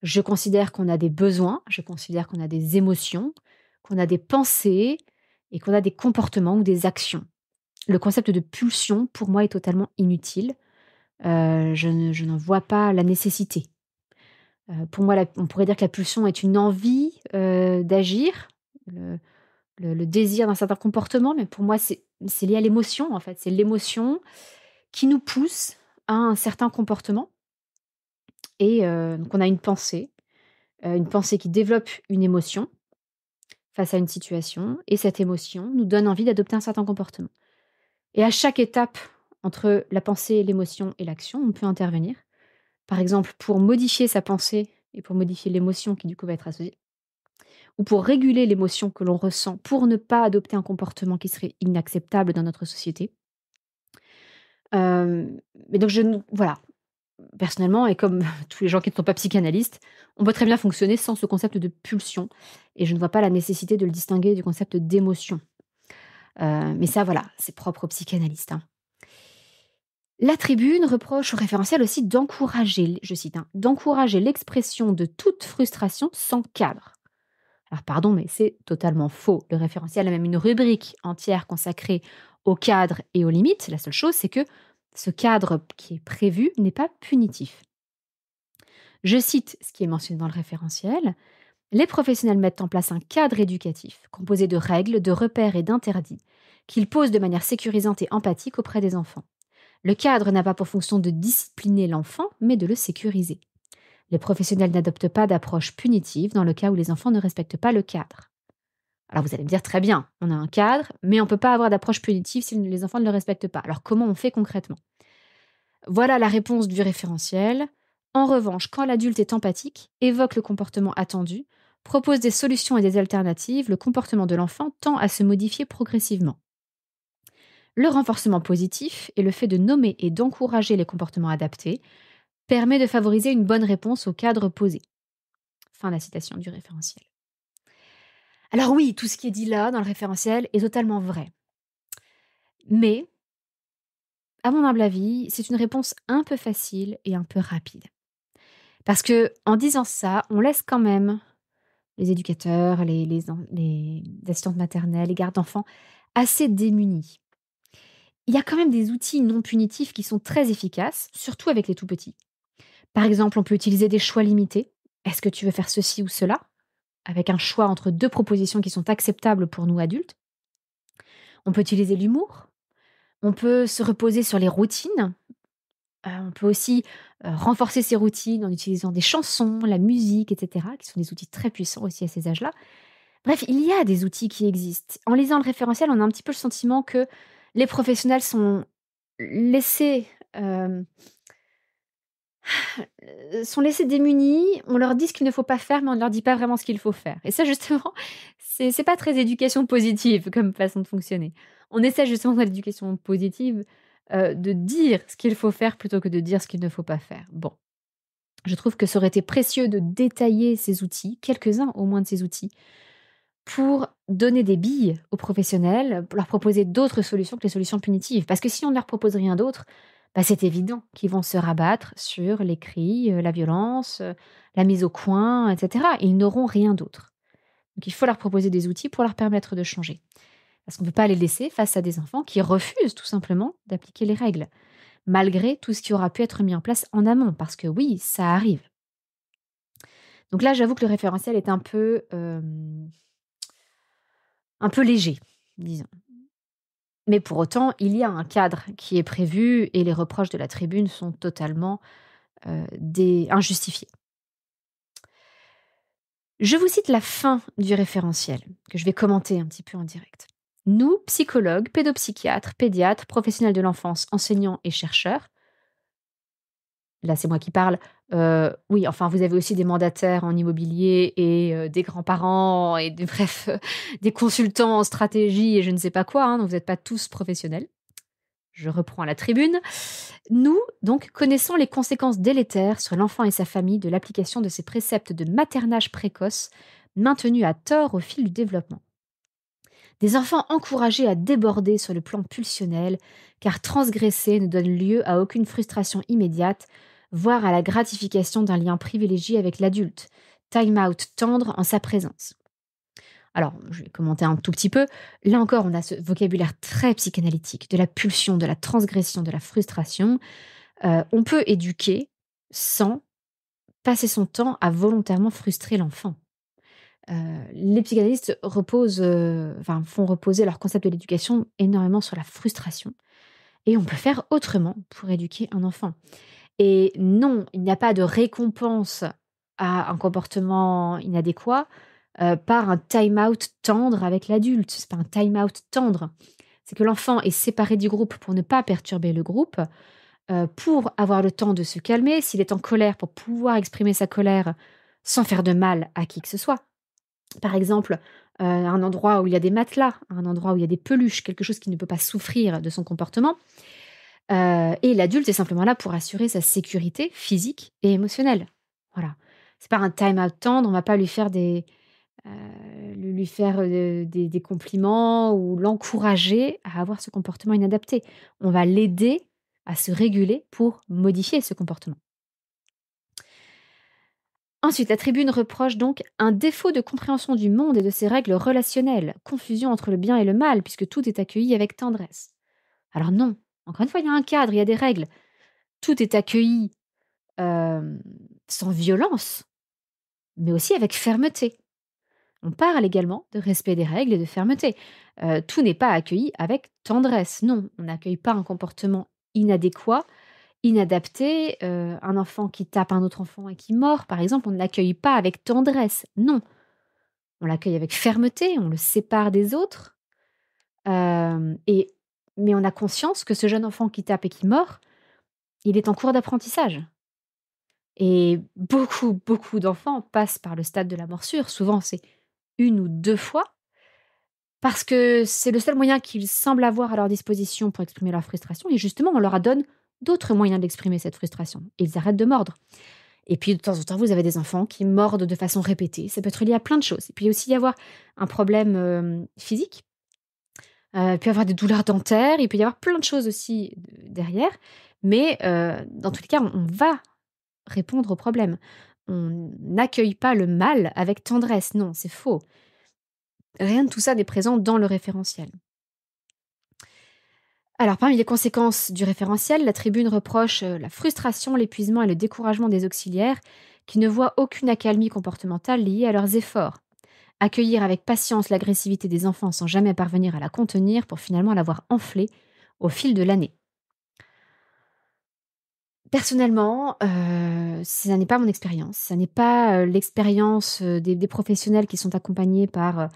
Je considère qu'on a des besoins, je considère qu'on a des émotions, qu'on a des pensées et qu'on a des comportements ou des actions. Le concept de pulsion, pour moi, est totalement inutile. Je n'en vois pas la nécessité. Pour moi, on pourrait dire que la pulsion est une envie d'agir, le, le désir d'un certain comportement, mais pour moi, c'est lié à l'émotion, en fait. C'est l'émotion qui nous pousse à un certain comportement. Et donc, on a une pensée qui développe une émotion face à une situation, et cette émotion nous donne envie d'adopter un certain comportement. Et à chaque étape entre la pensée, l'émotion et l'action, on peut intervenir. Par exemple, pour modifier sa pensée et pour modifier l'émotion qui du coup va être associée, ou pour réguler l'émotion que l'on ressent pour ne pas adopter un comportement qui serait inacceptable dans notre société. Mais donc voilà, personnellement et comme tous les gens qui ne sont pas psychanalystes, on peut très bien fonctionner sans ce concept de pulsion et je ne vois pas la nécessité de le distinguer du concept d'émotion. Mais ça voilà, c'est propre aux psychanalystes, hein. La Tribune reproche au référentiel aussi d'encourager, je cite, hein, d'encourager l'expression de toute frustration sans cadre. Alors pardon, mais c'est totalement faux. Le référentiel a même une rubrique entière consacrée au cadre et aux limites. La seule chose, c'est que ce cadre qui est prévu n'est pas punitif. Je cite ce qui est mentionné dans le référentiel. Les professionnels mettent en place un cadre éducatif composé de règles, de repères et d'interdits qu'ils posent de manière sécurisante et empathique auprès des enfants. Le cadre n'a pas pour fonction de discipliner l'enfant, mais de le sécuriser. Les professionnels n'adoptent pas d'approche punitive dans le cas où les enfants ne respectent pas le cadre. Alors vous allez me dire très bien, on a un cadre, mais on ne peut pas avoir d'approche punitive si les enfants ne le respectent pas. Alors comment on fait concrètement? Voilà la réponse du référentiel. En revanche, quand l'adulte est empathique, évoque le comportement attendu, propose des solutions et des alternatives, le comportement de l'enfant tend à se modifier progressivement. Le renforcement positif et le fait de nommer et d'encourager les comportements adaptés permet de favoriser une bonne réponse au cadre posé. Fin de la citation du référentiel. Alors oui, tout ce qui est dit là dans le référentiel est totalement vrai. Mais, à mon humble avis, c'est une réponse un peu facile et un peu rapide. Parce que en disant ça, on laisse quand même les éducateurs, les assistantes maternelles, les gardes d'enfants assez démunis. Il y a quand même des outils non punitifs qui sont très efficaces, surtout avec les tout petits. Par exemple, on peut utiliser des choix limités. Est-ce que tu veux faire ceci ou cela? Avec un choix entre deux propositions qui sont acceptables pour nous adultes. On peut utiliser l'humour. On peut se reposer sur les routines. On peut aussi renforcer ces routines en utilisant des chansons, la musique, etc., qui sont des outils très puissants aussi à ces âges-là. Bref, il y a des outils qui existent. En lisant le référentiel, on a un petit peu le sentiment que les professionnels laissés, euh, sont laissés démunis. On leur dit ce qu'il ne faut pas faire, mais on ne leur dit pas vraiment ce qu'il faut faire. Et ça, justement, c'est pas très éducation positive comme façon de fonctionner. On essaie justement dans l'éducation positive de dire ce qu'il faut faire plutôt que de dire ce qu'il ne faut pas faire. Bon, je trouve que ça aurait été précieux de détailler ces outils, quelques-uns au moins de ces outils, pour donner des billes aux professionnels, pour leur proposer d'autres solutions que les solutions punitives. Parce que si on ne leur propose rien d'autre, bah, c'est évident qu'ils vont se rabattre sur les cris, la violence, la mise au coin, etc. Ils n'auront rien d'autre. Donc il faut leur proposer des outils pour leur permettre de changer. Parce qu'on ne peut pas les laisser face à des enfants qui refusent tout simplement d'appliquer les règles, malgré tout ce qui aura pu être mis en place en amont. Parce que oui, ça arrive. Donc là, j'avoue que le référentiel est un peu léger, disons. Mais pour autant, il y a un cadre qui est prévu et les reproches de la tribune sont totalement injustifiés. Je vous cite la fin du référentiel, que je vais commenter un petit peu en direct. Nous, psychologues, pédopsychiatres, pédiatres, professionnels de l'enfance, enseignants et chercheurs, là c'est moi qui parle, oui, enfin vous avez aussi des mandataires en immobilier et des grands-parents et bref, des consultants en stratégie et je ne sais pas quoi, hein, donc vous n'êtes pas tous professionnels. Je reprends à la tribune. Nous, donc, connaissons les conséquences délétères sur l'enfant et sa famille de l'application de ces préceptes de maternage précoce maintenus à tort au fil du développement. Des enfants encouragés à déborder sur le plan pulsionnel, car transgresser ne donne lieu à aucune frustration immédiate, voire à la gratification d'un lien privilégié avec l'adulte. Time-out tendre en sa présence. Alors, je vais commenter un tout petit peu. Là encore, on a ce vocabulaire très psychanalytique, de la pulsion, de la transgression, de la frustration. On peut éduquer sans passer son temps à volontairement frustrer l'enfant. Les psychanalystes font reposer leur concept de l'éducation énormément sur la frustration. Et on peut faire autrement pour éduquer un enfant. Et non, il n'y a pas de récompense à un comportement inadéquat par un time-out tendre avec l'adulte. C'est pas un time-out tendre. C'est que l'enfant est séparé du groupe pour ne pas perturber le groupe, pour avoir le temps de se calmer, s'il est en colère, pour pouvoir exprimer sa colère sans faire de mal à qui que ce soit. Par exemple, un endroit où il y a des matelas, un endroit où il y a des peluches, quelque chose qui ne peut pas souffrir de son comportement. Et l'adulte est simplement là pour assurer sa sécurité physique et émotionnelle. Voilà. C'est pas un time-out tendre, on va pas lui faire des compliments ou l'encourager à avoir ce comportement inadapté. On va l'aider à se réguler pour modifier ce comportement. Ensuite, la tribune reproche donc un défaut de compréhension du monde et de ses règles relationnelles, confusion entre le bien et le mal, puisque tout est accueilli avec tendresse. Alors non, encore une fois, il y a un cadre, il y a des règles. Tout est accueilli sans violence, mais aussi avec fermeté. On parle également de respect des règles et de fermeté. Tout n'est pas accueilli avec tendresse. Non, on n'accueille pas un comportement inadéquat, inadapté. Un enfant qui tape un autre enfant et qui mord, par exemple, on ne l'accueille pas avec tendresse. Non, on l'accueille avec fermeté, on le sépare des autres. Mais on a conscience que ce jeune enfant qui tape et qui mord, il est en cours d'apprentissage. Et beaucoup, beaucoup d'enfants passent par le stade de la morsure. Souvent, c'est 1 ou 2 fois, parce que c'est le seul moyen qu'ils semblent avoir à leur disposition pour exprimer leur frustration et justement, on leur donne d'autres moyens d'exprimer cette frustration et ils arrêtent de mordre. Et puis, de temps en temps, vous avez des enfants qui mordent de façon répétée. Ça peut être lié à plein de choses. Et puis, aussi y avoir un problème, physique. Il peut y avoir des douleurs dentaires, il peut y avoir plein de choses aussi derrière. Mais, dans tous les cas, on va répondre au problème. On n'accueille pas le mal avec tendresse. Non, c'est faux. Rien de tout ça n'est présent dans le référentiel. Alors, parmi les conséquences du référentiel, la tribune reproche la frustration, l'épuisement et le découragement des auxiliaires qui ne voient aucune accalmie comportementale liée à leurs efforts. Accueillir avec patience l'agressivité des enfants sans jamais parvenir à la contenir pour finalement la voir enfler au fil de l'année. Personnellement, ça n'est pas mon expérience. Ça n'est pas l'expérience des professionnels qui sont accompagnés par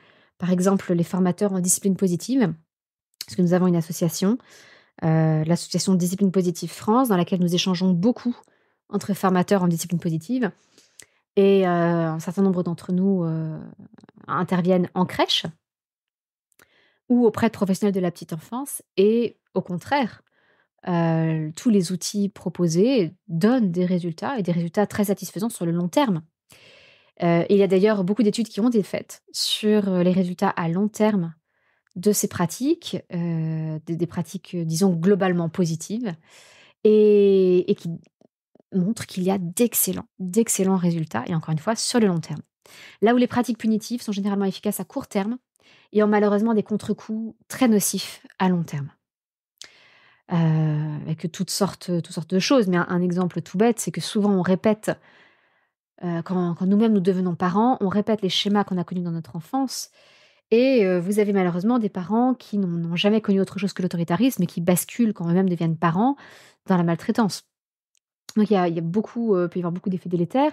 exemple, les formateurs en discipline positive. Parce que nous avons une association, l'association Discipline Positive France, dans laquelle nous échangeons beaucoup entre formateurs en discipline positive. Et un certain nombre d'entre nous interviennent en crèche ou auprès de professionnels de la petite enfance. Et au contraire, tous les outils proposés donnent des résultats et des résultats très satisfaisants sur le long terme. Il y a d'ailleurs beaucoup d'études qui ont été faites sur, les résultats à long terme de ces pratiques, des pratiques, disons globalement positives et qui montrent qu'il y a d'excellents résultats et encore une fois sur le long terme. Là où les pratiques punitives sont généralement efficaces à court terme et ont malheureusement des contre-coups très nocifs à long terme. Avec toutes sortes de choses, mais un exemple tout bête, c'est que souvent on répète, quand nous-mêmes nous devenons parents, on répète les schémas qu'on a connus dans notre enfance et vous avez malheureusement des parents qui n'ont jamais connu autre chose que l'autoritarisme et qui basculent quand eux-mêmes deviennent parents dans la maltraitance. Donc il y a beaucoup, peut y avoir beaucoup d'effets délétères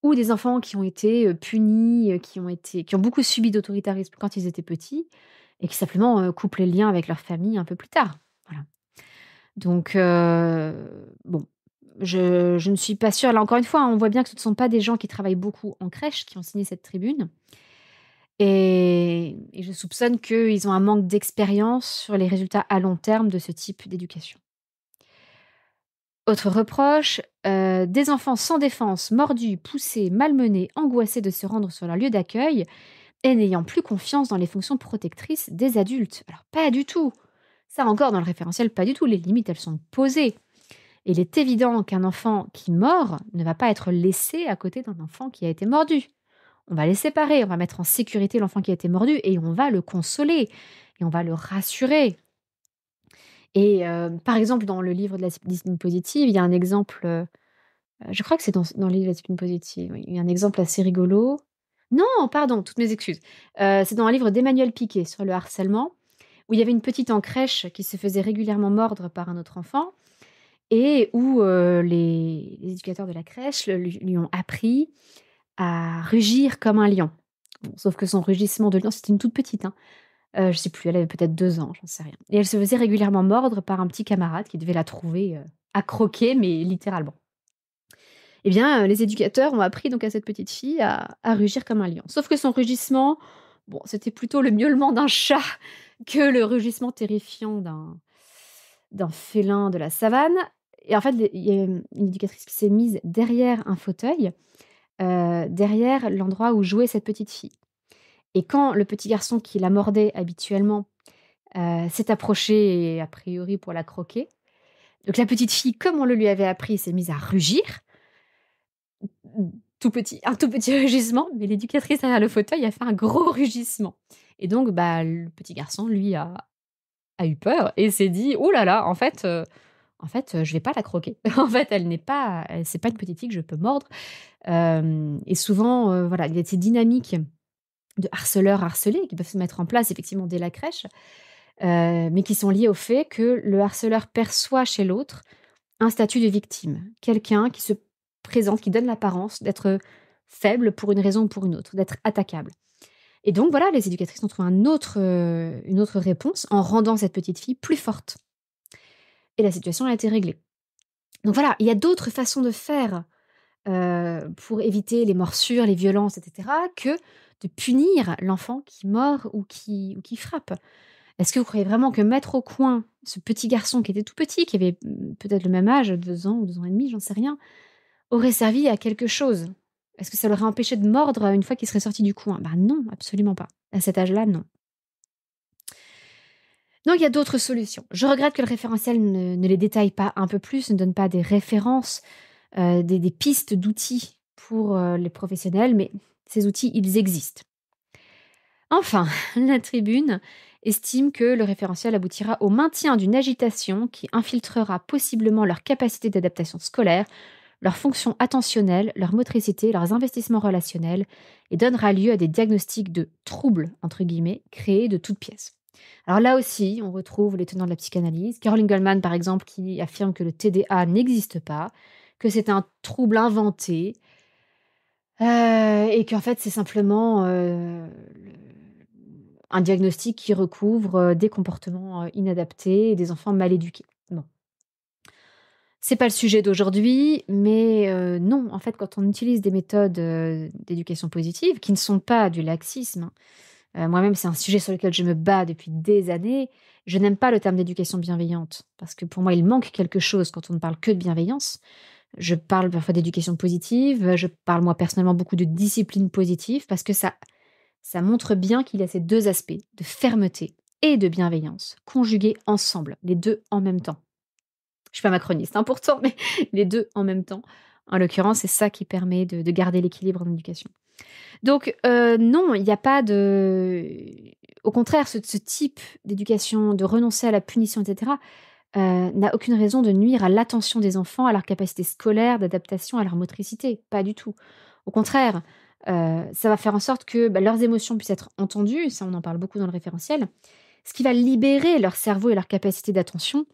ou des enfants qui ont été, punis, qui ont beaucoup subi d'autoritarisme quand ils étaient petits et qui simplement, coupent les liens avec leur famille un peu plus tard. Voilà. Donc bon, je ne suis pas sûre. Là, encore une fois, hein, on voit bien que ce ne sont pas des gens qui travaillent beaucoup en crèche qui ont signé cette tribune et je soupçonne qu'ils ont un manque d'expérience sur les résultats à long terme de ce type d'éducation. Autre reproche, des enfants sans défense, mordus, poussés, malmenés, angoissés de se rendre sur leur lieu d'accueil et n'ayant plus confiance dans les fonctions protectrices des adultes. Alors pas du tout! Ça encore dans le référentiel, pas du tout. Les limites, elles sont posées. Et il est évident qu'un enfant qui mord ne va pas être laissé à côté d'un enfant qui a été mordu. On va les séparer, on va mettre en sécurité l'enfant qui a été mordu et on va le consoler et on va le rassurer. Et par exemple, dans le livre de la discipline positive, il y a un exemple, je crois que c'est dans le livre de la discipline positive, oui, il y a un exemple assez rigolo. Non, pardon, toutes mes excuses. C'est dans un livre d'Emmanuel Piquet sur le harcèlement, où il y avait une petite en crèche qui se faisait régulièrement mordre par un autre enfant et où, les éducateurs de la crèche lui ont appris à rugir comme un lion. Bon, sauf que son rugissement de lion, c'était une toute petite, hein, je sais plus, elle avait peut-être 2 ans, j'en sais rien et elle se faisait régulièrement mordre par un petit camarade qui devait la trouver, à croquer, mais littéralement. Eh bien, les éducateurs ont appris donc à cette petite fille à rugir comme un lion. Sauf que son rugissement, bon, c'était plutôt le miaulement d'un chat que le rugissement terrifiant d'un félin de la savane et en fait, les il y a une éducatrice qui s'est mise derrière un fauteuil, derrière l'endroit où jouait cette petite fille et quand le petit garçon qui la mordait habituellement, s'est approché et a priori pour la croquer, donc la petite fille, comme on le lui avait appris, s'est mise à rugir. Un tout petit rugissement, mais l'éducatrice derrière le fauteuil a fait un gros rugissement et donc bah, le petit garçon, lui, a eu peur et s'est dit: «Oh là là, en fait, je vais pas la croquer. En fait, c'est pas une petite fille que je peux mordre». Hem Et souvent, voilà, il y a ces dynamiques de harceleur-harcelé qui peuvent se mettre en place effectivement dès la crèche, mais qui sont liées au fait que le harceleur perçoit chez l'autre un statut de victime. Quelqu'un qui se présente, qui donne l'apparence d'être faible pour une raison ou pour une autre, d'être attaquable. Et donc voilà, les éducatrices ont trouvé une autre réponse en rendant cette petite fille plus forte. Et la situation a été réglée. Donc voilà, il y a d'autres façons de faire pour éviter les morsures, les violences, et cetera, que de punir l'enfant qui mord ou qui frappe. Est-ce que vous croyez vraiment que mettre au coin ce petit garçon qui était tout petit, qui avait, peut-être le même âge, 2 ans ou 2 ans et demi, j'en sais rien, aurait servi à quelque chose? Est-ce que ça l'aurait empêché de mordre, une fois qu'il serait sorti du coin? Bah non, absolument pas. À cet âge-là, non. Donc il y a d'autres solutions. Je regrette que le référentiel ne les détaille pas un peu plus, ne donne pas des références, des pistes d'outils pour, les professionnels, mais ces outils, ils existent. Enfin, la tribune estime que le référentiel aboutira au maintien d'une agitation qui infiltrera possiblement leur capacité d'adaptation scolaire, leur fonction attentionnelle, leur motricité, leurs investissements relationnels et donnera lieu à des diagnostics de «troubles» entre guillemets, créés de toutes pièces. Alors là aussi, on retrouve les tenants de la psychanalyse. Caroline Goldman, par exemple, qui affirme que le TDA n'existe pas, que c'est un trouble inventé, et qu'en fait, c'est simplement, un diagnostic qui recouvre, des comportements, inadaptés et des enfants mal éduqués. Bon, c'est pas le sujet d'aujourd'hui, mais non, en fait, quand on utilise des méthodes, d'éducation positive qui ne sont pas du laxisme, Moi-même, c'est un sujet sur lequel je me bats depuis des années. Je n'aime pas le terme d'éducation bienveillante parce que pour moi, il manque quelque chose quand on ne parle que de bienveillance. Je parle parfois d'éducation positive, je parle moi personnellement beaucoup de discipline positive parce que ça montre bien qu'il y a ces 2 aspects de fermeté et de bienveillance conjugués ensemble, les 2 en même temps. Je suis pas macroniste, hein, pourtant, mais les 2 en même temps. En l'occurrence, c'est ça qui permet de garder l'équilibre en éducation. Donc, non, il n'y a pas de au contraire, ce type d'éducation, de renoncer à la punition et cetera, n'a aucune raison de nuire à l'attention des enfants, à leur capacité scolaire, d'adaptation, à leur motricité, pas du tout. Au contraire, ça va faire en sorte que, leurs émotions puissent être entendues, ça on en parle beaucoup dans le référentiel, ce qui va libérer leur cerveau et leur capacité d'attention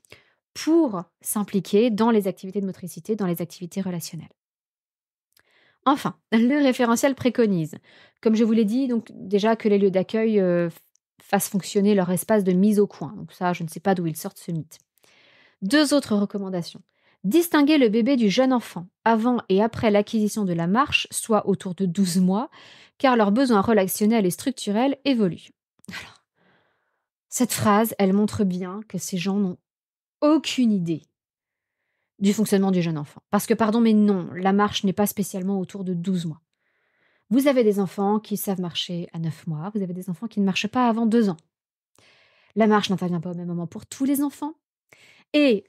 pour s'impliquer dans les activités de motricité, dans les activités relationnelles. Enfin, le référentiel préconise, comme je vous l'ai dit, donc déjà que les lieux d'accueil, fassent fonctionner leur espace de mise au coin. Donc ça, je ne sais pas d'où ils sortent ce mythe. 2 autres recommandations. Distinguer le bébé du jeune enfant avant et après l'acquisition de la marche, soit autour de 12 mois, car leurs besoins relationnels et structurels évoluent. Alors, cette phrase, elle montre bien que ces gens n'ont aucune idée du fonctionnement du jeune enfant. Parce que, pardon, mais non, la marche n'est pas spécialement autour de 12 mois. Vous avez des enfants qui savent marcher à 9 mois, vous avez des enfants qui ne marchent pas avant 2 ans. La marche n'intervient pas au même moment pour tous les enfants. Et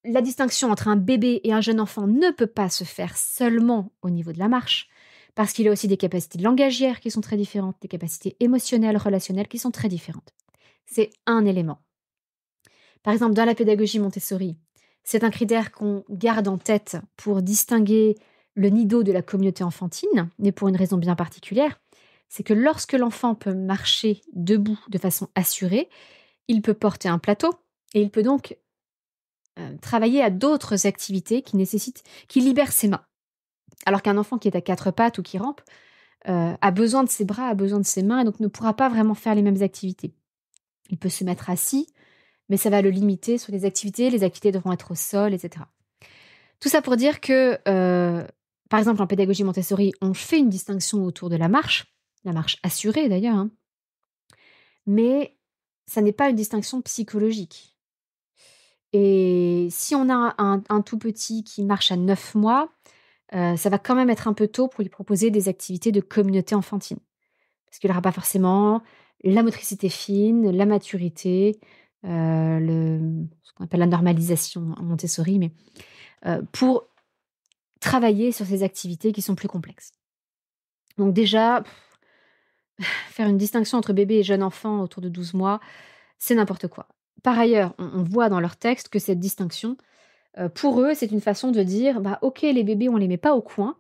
la distinction entre un bébé et un jeune enfant ne peut pas se faire seulement au niveau de la marche, parce qu'il a aussi des capacités langagières qui sont très différentes, des capacités émotionnelles, relationnelles qui sont très différentes. C'est un élément. Par exemple, dans la pédagogie Montessori, c'est un critère qu'on garde en tête pour distinguer le nido de la communauté enfantine, mais pour une raison bien particulière, c'est que lorsque l'enfant peut marcher debout de façon assurée, il peut porter un plateau et il peut donc travailler à d'autres activités qui libèrent ses mains. Alors qu'un enfant qui est à 4 pattes ou qui rampe a besoin de ses bras, a besoin de ses mains et donc ne pourra pas vraiment faire les mêmes activités. Il peut se mettre assis, mais ça va le limiter sur les activités devront être au sol, etc. Tout ça pour dire que, par exemple, en pédagogie Montessori, on fait une distinction autour de la marche assurée d'ailleurs, hein, mais ça n'est pas une distinction psychologique. Et si on a un tout petit qui marche à 9 mois, ça va quand même être un peu tôt pour lui proposer des activités de communauté enfantine. Parce qu'il n'aura pas forcément la motricité fine, la maturité, ce qu'on appelle la normalisation en Montessori, mais pour travailler sur ces activités qui sont plus complexes. Donc déjà, faire une distinction entre bébé et jeune enfant autour de 12 mois, c'est n'importe quoi. Par ailleurs, on voit dans leur texte que cette distinction, pour eux, c'est une façon de dire: OK, les bébés, on les met pas au coin,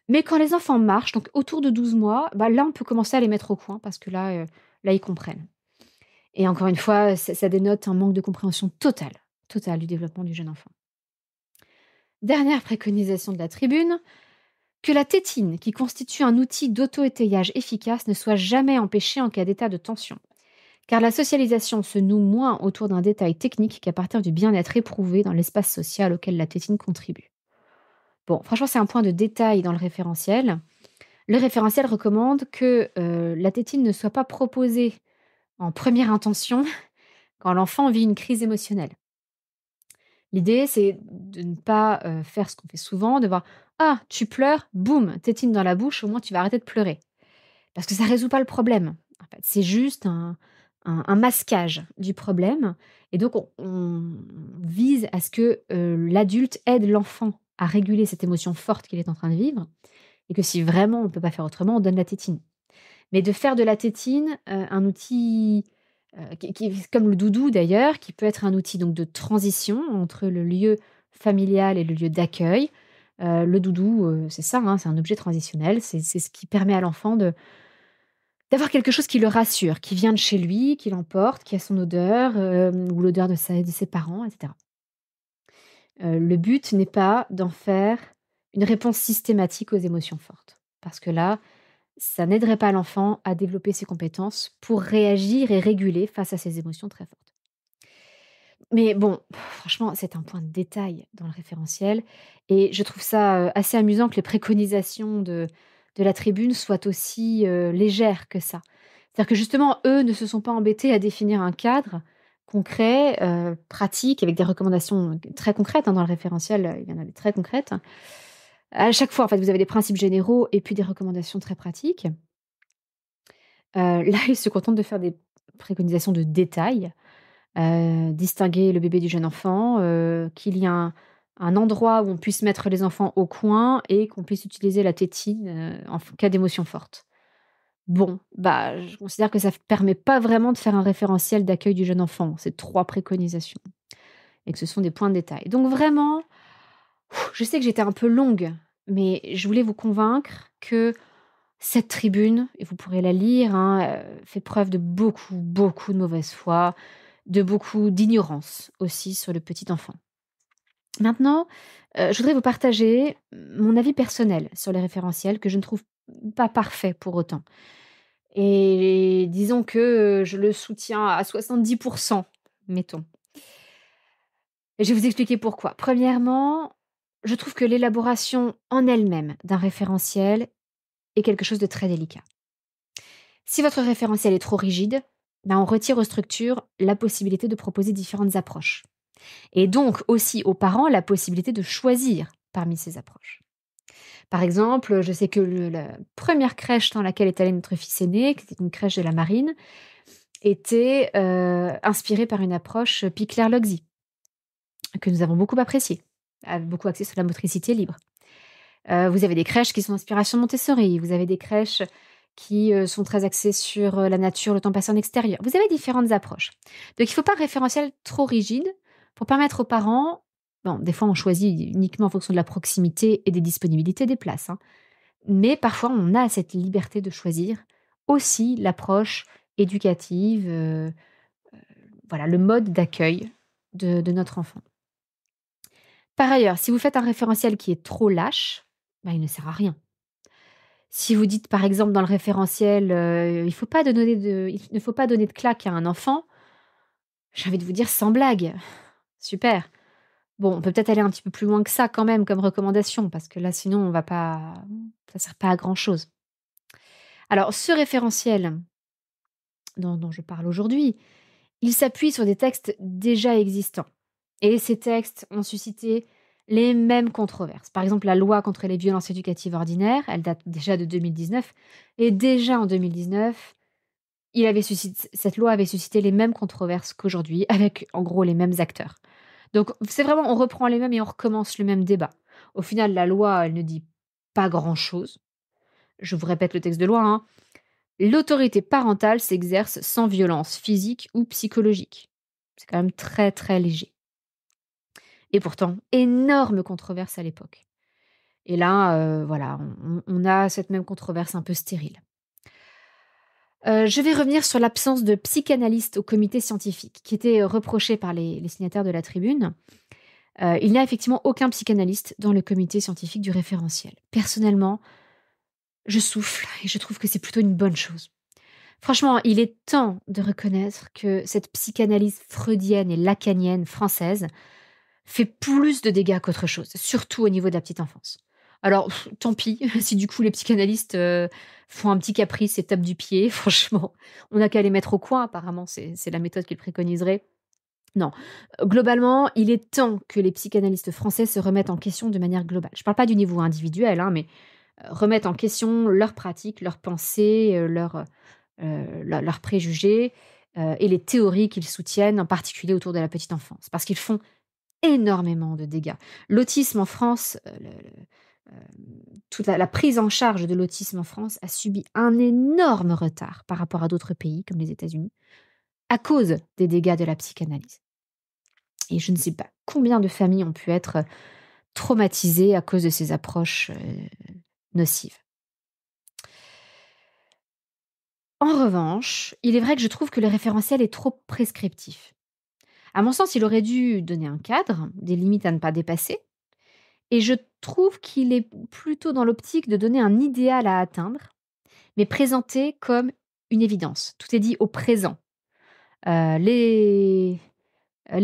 mais quand les enfants marchent, donc autour de 12 mois, là, on peut commencer à les mettre au coin parce que là, ils comprennent». Et encore une fois, ça dénote un manque de compréhension totale du développement du jeune enfant. Dernière préconisation de la tribune, que la tétine, qui constitue un outil d'auto-étayage efficace, ne soit jamais empêchée en cas d'état de tension. Car la socialisation se noue moins autour d'un détail technique qu'à partir du bien-être éprouvé dans l'espace social auquel la tétine contribue. Bon, franchement, c'est un point de détail dans le référentiel. Le référentiel recommande que la tétine ne soit pas proposée en première intention quand l'enfant vit une crise émotionnelle. L'idée, c'est de ne pas faire ce qu'on fait souvent, de voir: «Ah, tu pleures, boum, tétine dans la bouche, au moins tu vas arrêter de pleurer». Parce que ça ne résout pas le problème. En fait, c'est juste un masquage du problème et donc on vise à ce que, l'adulte aide l'enfant à réguler cette émotion forte qu'il est en train de vivre et que si vraiment on ne peut pas faire autrement, on donne la tétine. Mais de faire de la tétine, un outil, qui comme le doudou d'ailleurs, qui peut être un outil donc de transition entre le lieu familial et le lieu d'accueil. Le doudou, c'est ça, hein, c'est un objet transitionnel, c'est ce qui permet à l'enfant d'avoir quelque chose qui le rassure, qui vient de chez lui, qui l'emporte, qui a son odeur, ou l'odeur de ses parents, et cetera. Le but n'est pas d'en faire une réponse systématique aux émotions fortes. Parce que là, ça n'aiderait pas l'enfant à développer ses compétences pour réagir et réguler face à ces émotions très fortes. Mais bon, franchement, c'est un point de détail dans le référentiel et je trouve ça, assez amusant que les préconisations de la tribune soient aussi, légères que ça. C'est-à-dire que justement, eux ne se sont pas embêtés à définir un cadre concret, pratique, avec des recommandations très concrètes, hein, dans le référentiel, il y en a des très concrètes. À chaque fois, en fait, vous avez des principes généraux et puis des recommandations très pratiques. Là, ils se contentent de faire des préconisations de détail, distinguer le bébé du jeune enfant, qu'il y a un endroit où on puisse mettre les enfants au coin et qu'on puisse utiliser la tétine, en cas d'émotion forte. Bon, bah, je considère que ça ne permet pas vraiment de faire un référentiel d'accueil du jeune enfant, ces 3 préconisations et que ce sont des points de détail. Donc vraiment, je sais que j'étais un peu longue, mais je voulais vous convaincre que cette tribune, et vous pourrez la lire, hein, fait preuve de beaucoup, beaucoup de mauvaise foi, de beaucoup d'ignorance aussi sur le petit enfant. Maintenant, je voudrais vous partager mon avis personnel sur les référentiels que je ne trouve pas parfait pour autant. Et disons que, je le soutiens à 70, mettons. Et je vais vous expliquer pourquoi. Premièrement, je trouve que l'élaboration en elle-même d'un référentiel est quelque chose de très délicat. Si votre référentiel est trop rigide, ben on retire aux structures la possibilité de proposer différentes approches. Et donc aussi aux parents la possibilité de choisir parmi ces approches. Par exemple, je sais que la première crèche dans laquelle est allé notre fils aîné, qui était une crèche de la marine, était inspirée par une approche Picler-Logzi, que nous avons beaucoup appréciée, beaucoup axée sur la motricité libre. Vous avez des crèches qui sont d'inspiration Montessori, vous avez des crèches qui sont très axées sur la nature, le temps passé en extérieur. Vous avez différentes approches. Donc il ne faut pas un référentiel trop rigide pour permettre aux parents, bon, des fois on choisit uniquement en fonction de la proximité et des disponibilités des places, hein, mais parfois on a cette liberté de choisir aussi l'approche éducative, voilà, le mode d'accueil de notre enfant. Par ailleurs, si vous faites un référentiel qui est trop lâche, bah, il ne sert à rien. Si vous dites, par exemple, dans le référentiel, il ne faut pas donner de claque à un enfant, j'ai envie de vous dire sans blague. Super. Bon, on peut peut-être aller un petit peu plus loin que ça quand même comme recommandation, parce que là, sinon, on va pas ça sert pas à grand-chose. Alors, ce référentiel dont je parle aujourd'hui, il s'appuie sur des textes déjà existants. Et ces textes ont suscité les mêmes controverses. Par exemple, la loi contre les violences éducatives ordinaires, elle date déjà de 2019. Et déjà en 2019, cette loi avait suscité les mêmes controverses qu'aujourd'hui, avec en gros les mêmes acteurs. Donc c'est vraiment, on reprend les mêmes et on recommence le même débat. Au final, la loi, elle ne dit pas grand-chose. Je vous répète le texte de loi, hein. L'autorité parentale s'exerce sans violence physique ou psychologique. C'est quand même très très léger. Et pourtant, énorme controverse à l'époque. Et là, voilà, on a cette même controverse un peu stérile. Je vais revenir sur l'absence de psychanalyste au comité scientifique, qui était reprochée par les signataires de la tribune. Il n'y a effectivement aucun psychanalyste dans le comité scientifique du référentiel. Personnellement, je souffle et je trouve que c'est plutôt une bonne chose. Franchement, il est temps de reconnaître que cette psychanalyse freudienne et lacanienne française fait plus de dégâts qu'autre chose, surtout au niveau de la petite enfance. Alors, tant pis, si du coup les psychanalystes font un petit caprice et tapent du pied, franchement, on n'a qu'à les mettre au coin, apparemment, c'est la méthode qu'ils préconiseraient. Non, globalement, il est temps que les psychanalystes français se remettent en question de manière globale. Je ne parle pas du niveau individuel, hein, mais remettent en question leurs pratiques, leurs pensées, leurs préjugés et les théories qu'ils soutiennent, en particulier autour de la petite enfance, parce qu'ils font énormément de dégâts. L'autisme en France, toute la prise en charge de l'autisme en France a subi un énorme retard par rapport à d'autres pays comme les États-Unis, à cause des dégâts de la psychanalyse. Et je ne sais pas combien de familles ont pu être traumatisées à cause de ces approches nocives. En revanche, il est vrai que je trouve que le référentiel est trop prescriptif. À mon sens, il aurait dû donner un cadre, des limites à ne pas dépasser, et je trouve qu'il est plutôt dans l'optique de donner un idéal à atteindre, mais présenté comme une évidence. Tout est dit au présent. Les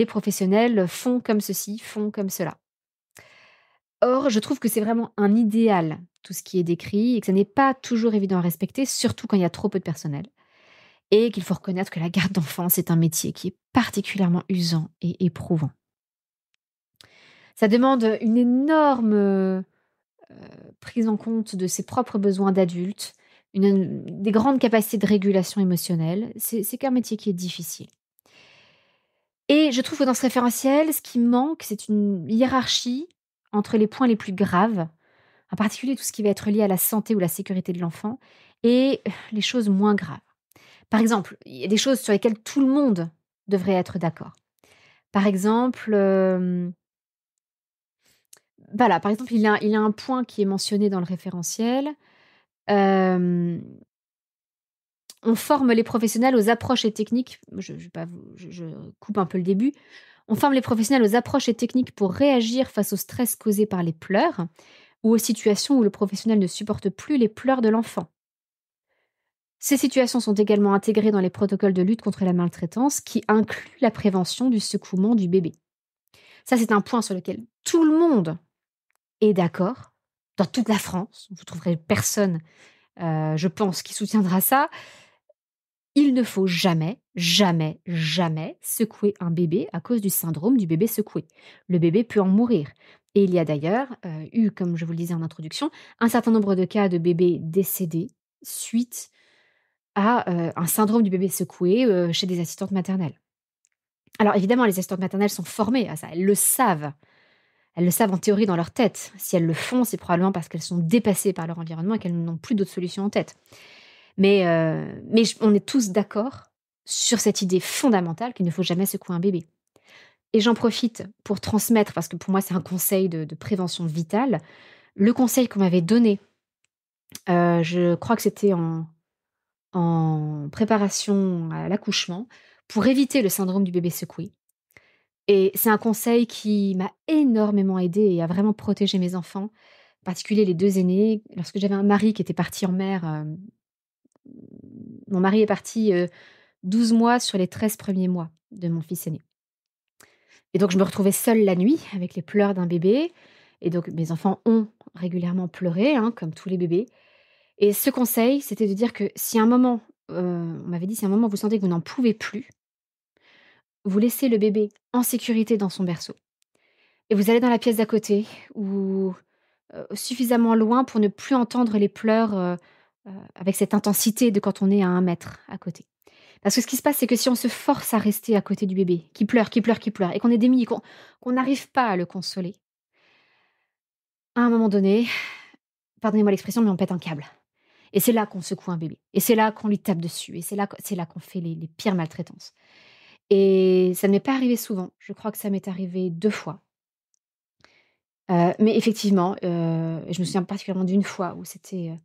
professionnels font comme ceci, font comme cela. Or, je trouve que c'est vraiment un idéal, tout ce qui est décrit, et que ce n'est pas toujours évident à respecter, surtout quand il y a trop peu de personnel. et qu'il faut reconnaître que la garde d'enfants, c'est un métier qui est particulièrement usant et éprouvant. Ça demande une énorme, prise en compte de ses propres besoins d'adulte, des grandes capacités de régulation émotionnelle. C'est qu'un métier qui est difficile. Et je trouve que dans ce référentiel, ce qui manque, c'est une hiérarchie entre les points les plus graves, en particulier tout ce qui va être lié à la santé ou la sécurité de l'enfant, et les choses moins graves. Par exemple, il y a des choses sur lesquelles tout le monde devrait être d'accord. Par exemple, voilà, par exemple, il y a un point qui est mentionné dans le référentiel. Hem, on forme les professionnels aux approches et techniques, je vais pas vous je coupe un peu le début. On forme les professionnels aux approches et techniques pour réagir face au stress causé par les pleurs ou aux situations où le professionnel ne supporte plus les pleurs de l'enfant. Ces situations sont également intégrées dans les protocoles de lutte contre la maltraitance qui incluent la prévention du secouement du bébé. Ça, c'est un point sur lequel tout le monde est d'accord. Dans toute la France, vous trouverez personne, je pense, qui soutiendra ça. Il ne faut jamais, jamais, jamais secouer un bébé à cause du syndrome du bébé secoué. Le bébé peut en mourir. Et il y a d'ailleurs eu, comme je vous le disais en introduction, un certain nombre de cas de bébés décédés suite à un syndrome du bébé secoué chez des assistantes maternelles. Alors évidemment, les assistantes maternelles sont formées à ça, elles le savent. Elles le savent en théorie dans leur tête. Si elles le font, c'est probablement parce qu'elles sont dépassées par leur environnement et qu'elles n'ont plus d'autres solutions en tête. Mais on est tous d'accord sur cette idée fondamentale qu'il ne faut jamais secouer un bébé. Et j'en profite pour transmettre, parce que pour moi c'est un conseil de prévention vitale, le conseil qu'on m'avait donné, je crois que c'était en préparation à l'accouchement, pour éviter le syndrome du bébé secoué. Et c'est un conseil qui m'a énormément aidée et a vraiment protégé mes enfants, en particulier les 2 aînés. Lorsque j'avais un mari qui était parti en mer, mon mari est parti, 12 mois sur les 13 premiers mois de mon fils aîné. Et donc je me retrouvais seule la nuit avec les pleurs d'un bébé et donc mes enfants ont régulièrement pleuré, hein, comme tous les bébés. Et ce conseil, c'était de dire que si à un moment, on m'avait dit: «Si à un moment vous sentez que vous n'en pouvez plus, vous laissez le bébé en sécurité dans son berceau et vous allez dans la pièce d'à côté ou, suffisamment loin pour ne plus entendre les pleurs, avec cette intensité de quand on est à 1 mètre à côté». Parce que ce qui se passe, c'est que si on se force à rester à côté du bébé, qui pleure, qui pleure, qui pleure, et qu'on est démuni, qu'on n'arrive pas à le consoler, à un moment donné, pardonnez-moi l'expression, mais on pète un câble. Et c'est là qu'on secoue un bébé. Et c'est là qu'on lui tape dessus. Et c'est là qu'on fait les pires maltraitances. Et ça ne m'est pas arrivé souvent. Je crois que ça m'est arrivé 2 fois. Mais effectivement, je me souviens particulièrement d'une fois où c'était,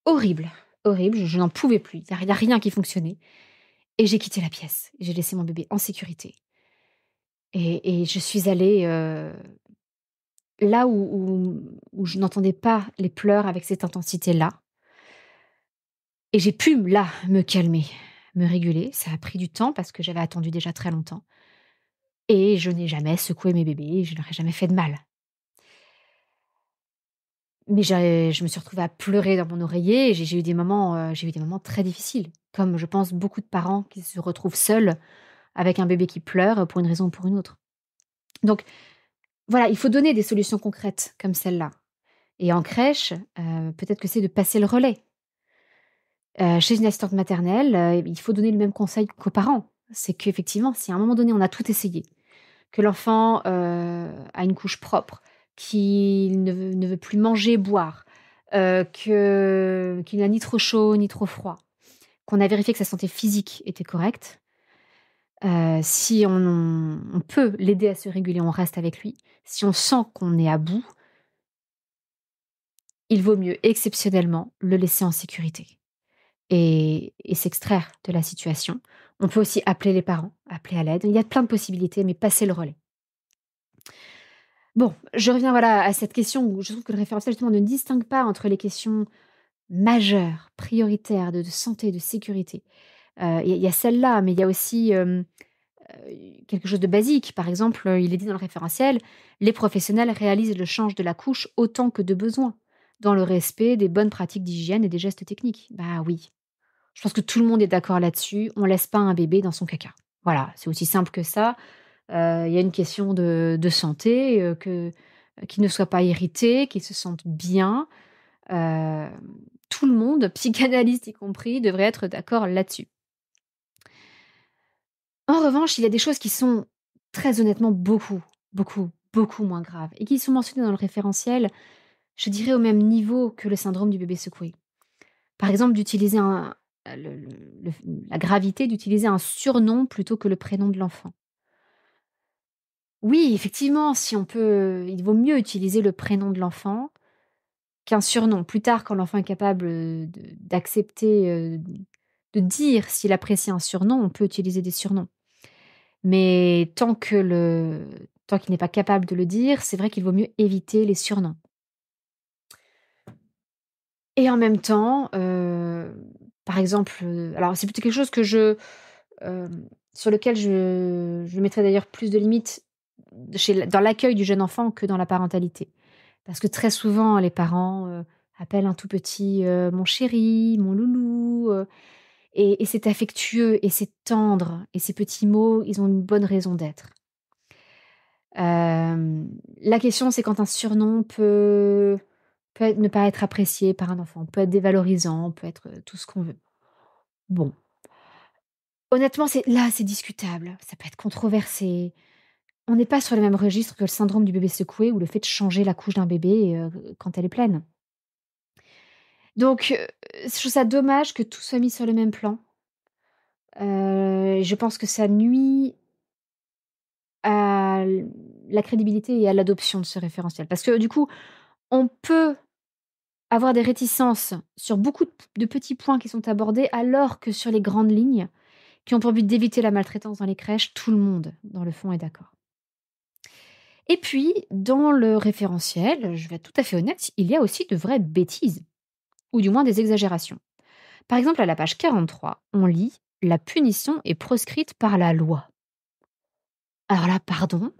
horrible, horrible. Je n'en pouvais plus. Il y a rien qui fonctionnait. Et j'ai quitté la pièce. J'ai laissé mon bébé en sécurité. Et je suis allée, là où je n'entendais pas les pleurs avec cette intensité-là et j'ai pu, là, me calmer, me réguler. Ça a pris du temps parce que j'avais attendu déjà très longtemps et je n'ai jamais secoué mes bébés, je leur ai jamais fait de mal. Mais je me suis retrouvée à pleurer dans mon oreiller et j'ai eu des moments très difficiles, comme je pense beaucoup de parents qui se retrouvent seuls avec un bébé qui pleure pour une raison ou pour une autre. Donc voilà, il faut donner des solutions concrètes comme celle-là. Et en crèche, peut-être que c'est de passer le relais. Chez une assistante maternelle, il faut donner le même conseil qu'aux parents. C'est qu'effectivement, si à un moment donné, on a tout essayé, que l'enfant, a une couche propre, qu'il ne veut plus manger, boire, qu'il n'a ni trop chaud ni trop froid, qu'on a vérifié que sa santé physique était correcte, si on peut l'aider à se réguler, on reste avec lui. Si on sent qu'on est à bout, il vaut mieux exceptionnellement le laisser en sécurité et s'extraire de la situation. On peut aussi appeler les parents, appeler à l'aide. Il y a plein de possibilités, mais passer le relais. Bon, je reviens voilà à cette question où je trouve que le référentiel justement ne distingue pas entre les questions majeures, prioritaires de santé, de sécurité. Il y a celle-là, mais il y a aussi, quelque chose de basique. Par exemple, il est dit dans le référentiel: «Les professionnels réalisent le change de la couche autant que de besoin, dans le respect des bonnes pratiques d'hygiène et des gestes techniques». Bah oui. Je pense que tout le monde est d'accord là-dessus. On laisse pas un bébé dans son caca. Voilà, c'est aussi simple que ça. Il y a une question de santé, qu'il ne soit pas irrité, qu'il se sente bien. Heu, Tout le monde, psychanalyste y compris, devrait être d'accord là-dessus. En revanche, il y a des choses qui sont très honnêtement beaucoup, beaucoup, beaucoup moins graves et qui sont mentionnées dans le référentiel, je dirais au même niveau que le syndrome du bébé secoué. Par exemple, d'utiliser le la gravité d'utiliser un surnom plutôt que le prénom de l'enfant. Oui, effectivement, si on peut il vaut mieux utiliser le prénom de l'enfant qu'un surnom. Plus tard, quand l'enfant est capable, d'accepter, de dire s'il apprécie un surnom, on peut utiliser des surnoms. Mais tant qu'il n'est pas capable de le dire, c'est vrai qu'il vaut mieux éviter les surnoms. Et en même temps, par exemple, alors c'est plutôt quelque chose que sur lequel je mettrais d'ailleurs plus de limites dans l'accueil du jeune enfant que dans la parentalité. Parce que très souvent, les parents, appellent un tout petit, «mon chéri», «mon loulou», et c'est affectueux et c'est tendre et ces petits mots, ils ont une bonne raison d'être. La question, c'est quand un surnom ne pas être apprécié par un enfant, peut être dévalorisant, peut être, tout ce qu'on veut. Bon, honnêtement, c'est discutable, ça peut être controversé. On n'est pas sur le même registre que le syndrome du bébé secoué ou le fait de changer la couche d'un bébé, quand elle est pleine. Donc, je trouve ça dommage que tout soit mis sur le même plan. Je pense que ça nuit à la crédibilité et à l'adoption de ce référentiel. Parce que du coup, on peut avoir des réticences sur beaucoup de petits points qui sont abordés, alors que sur les grandes lignes, qui ont pour but d'éviter la maltraitance dans les crèches, tout le monde, dans le fond, est d'accord. Et puis, dans le référentiel, je vais être tout à fait honnête, il y a aussi de vraies bêtises, ou du moins des exagérations. Par exemple, à la page 43, on lit: «La punition est proscrite par la loi». Alors là, pardon?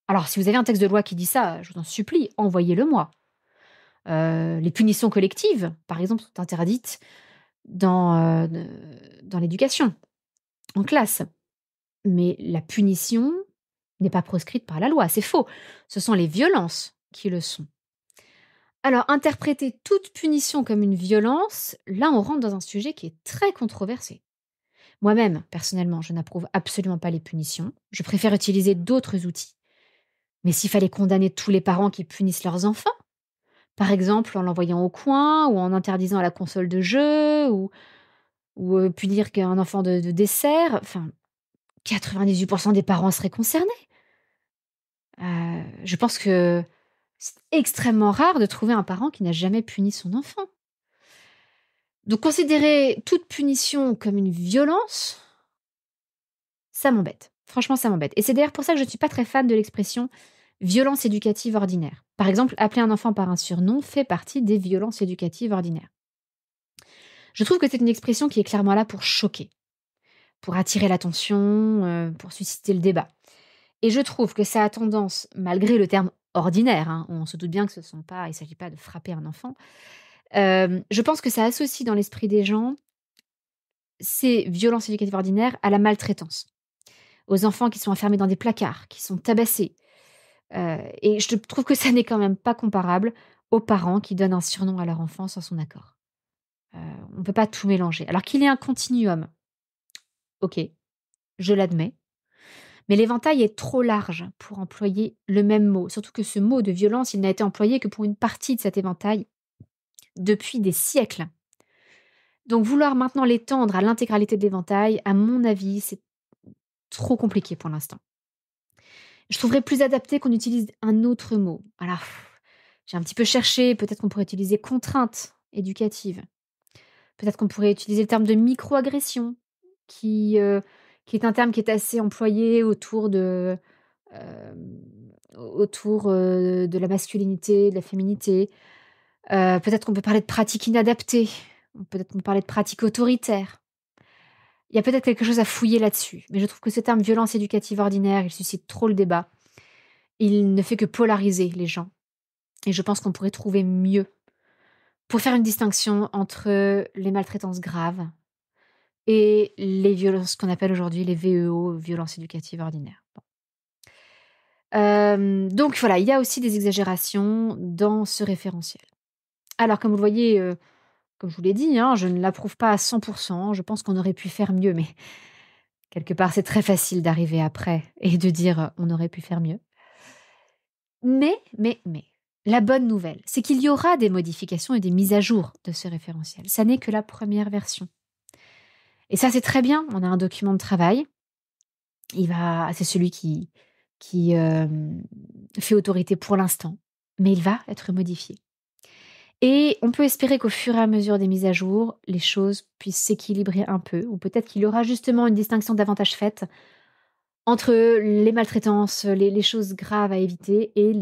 Alors si vous avez un texte de loi qui dit ça, je vous en supplie, envoyez-le-moi. Les punitions collectives, par exemple, sont interdites dans l'éducation, en classe. Mais la punition n'est pas proscrite par la loi, c'est faux. Ce sont les violences qui le sont. Alors, interpréter toute punition comme une violence, là, on rentre dans un sujet qui est très controversé. Moi-même, personnellement, je n'approuve absolument pas les punitions. Je préfère utiliser d'autres outils. Mais s'il fallait condamner tous les parents qui punissent leurs enfants, par exemple en l'envoyant au coin ou en interdisant la console de jeu ou punir qu'un enfant de dessert, enfin 98 des parents seraient concernés. Je pense que c'est extrêmement rare de trouver un parent qui n'a jamais puni son enfant. Donc considérer toute punition comme une violence, ça m'embête. Franchement, ça m'embête. Et c'est d'ailleurs pour ça que je ne suis pas très fan de l'expression violence éducative ordinaire. Par exemple, appeler un enfant par un surnom fait partie des violences éducatives ordinaires. Je trouve que c'est une expression qui est clairement là pour choquer, pour attirer l'attention, pour susciter le débat. Et je trouve que ça a tendance, malgré le terme ordinaire, hein, on se doute bien que il ne s'agit pas de frapper un enfant. Je pense que ça associe dans l'esprit des gens ces violences éducatives ordinaires à la maltraitance, aux enfants qui sont enfermés dans des placards, qui sont tabassés. Et je trouve que ça n'est quand même pas comparable aux parents qui donnent un surnom à leur enfant sans son accord. Heu, on ne peut pas tout mélanger. Alors qu'il y ait un continuum, OK, je l'admets, mais l'éventail est trop large pour employer le même mot. Surtout que ce mot de violence, il n'a été employé que pour une partie de cet éventail depuis des siècles. Donc vouloir maintenant l'étendre à l'intégralité de l'éventail, à mon avis, c'est trop compliqué pour l'instant. Je trouverais plus adapté qu'on utilise un autre mot. Alors, j'ai un petit peu cherché, peut-être qu'on pourrait utiliser contrainte éducative. Peut-être qu'on pourrait utiliser le terme de microagression qui est un terme qui est assez employé hem, autour, de la masculinité, de la féminité. Peut-être qu'on peut parler de pratiques inadaptées. Peut-être qu'on peut parler de pratiques autoritaires. Il y a peut-être quelque chose à fouiller là-dessus, mais je trouve que ce terme violence éducative ordinaire, il suscite trop le débat. Il ne fait que polariser les gens et je pense qu'on pourrait trouver mieux pour faire une distinction entre les maltraitances graves et les violences, ce qu'on appelle aujourd'hui les VEO, violences éducatives ordinaires. Bon. Donc voilà, il y a aussi des exagérations dans ce référentiel. Alors comme vous le voyez, comme je vous l'ai dit, hein, je ne l'approuve pas à 100%. Je pense qu'on aurait pu faire mieux, mais quelque part, c'est très facile d'arriver après et de dire, «On aurait pu faire mieux». Mais, la bonne nouvelle, c'est qu'il y aura des modifications et des mises à jour de ce référentiel. Ça n'est que la première version et ça, c'est très bien. On a un document de travail. C'est celui qui fait autorité pour l'instant, mais il va être modifié. Et on peut espérer qu'au fur et à mesure des mises à jour, les choses puissent s'équilibrer un peu, ou peut-être qu'il y aura justement une distinction davantage faite entre les maltraitances, les choses graves à éviter et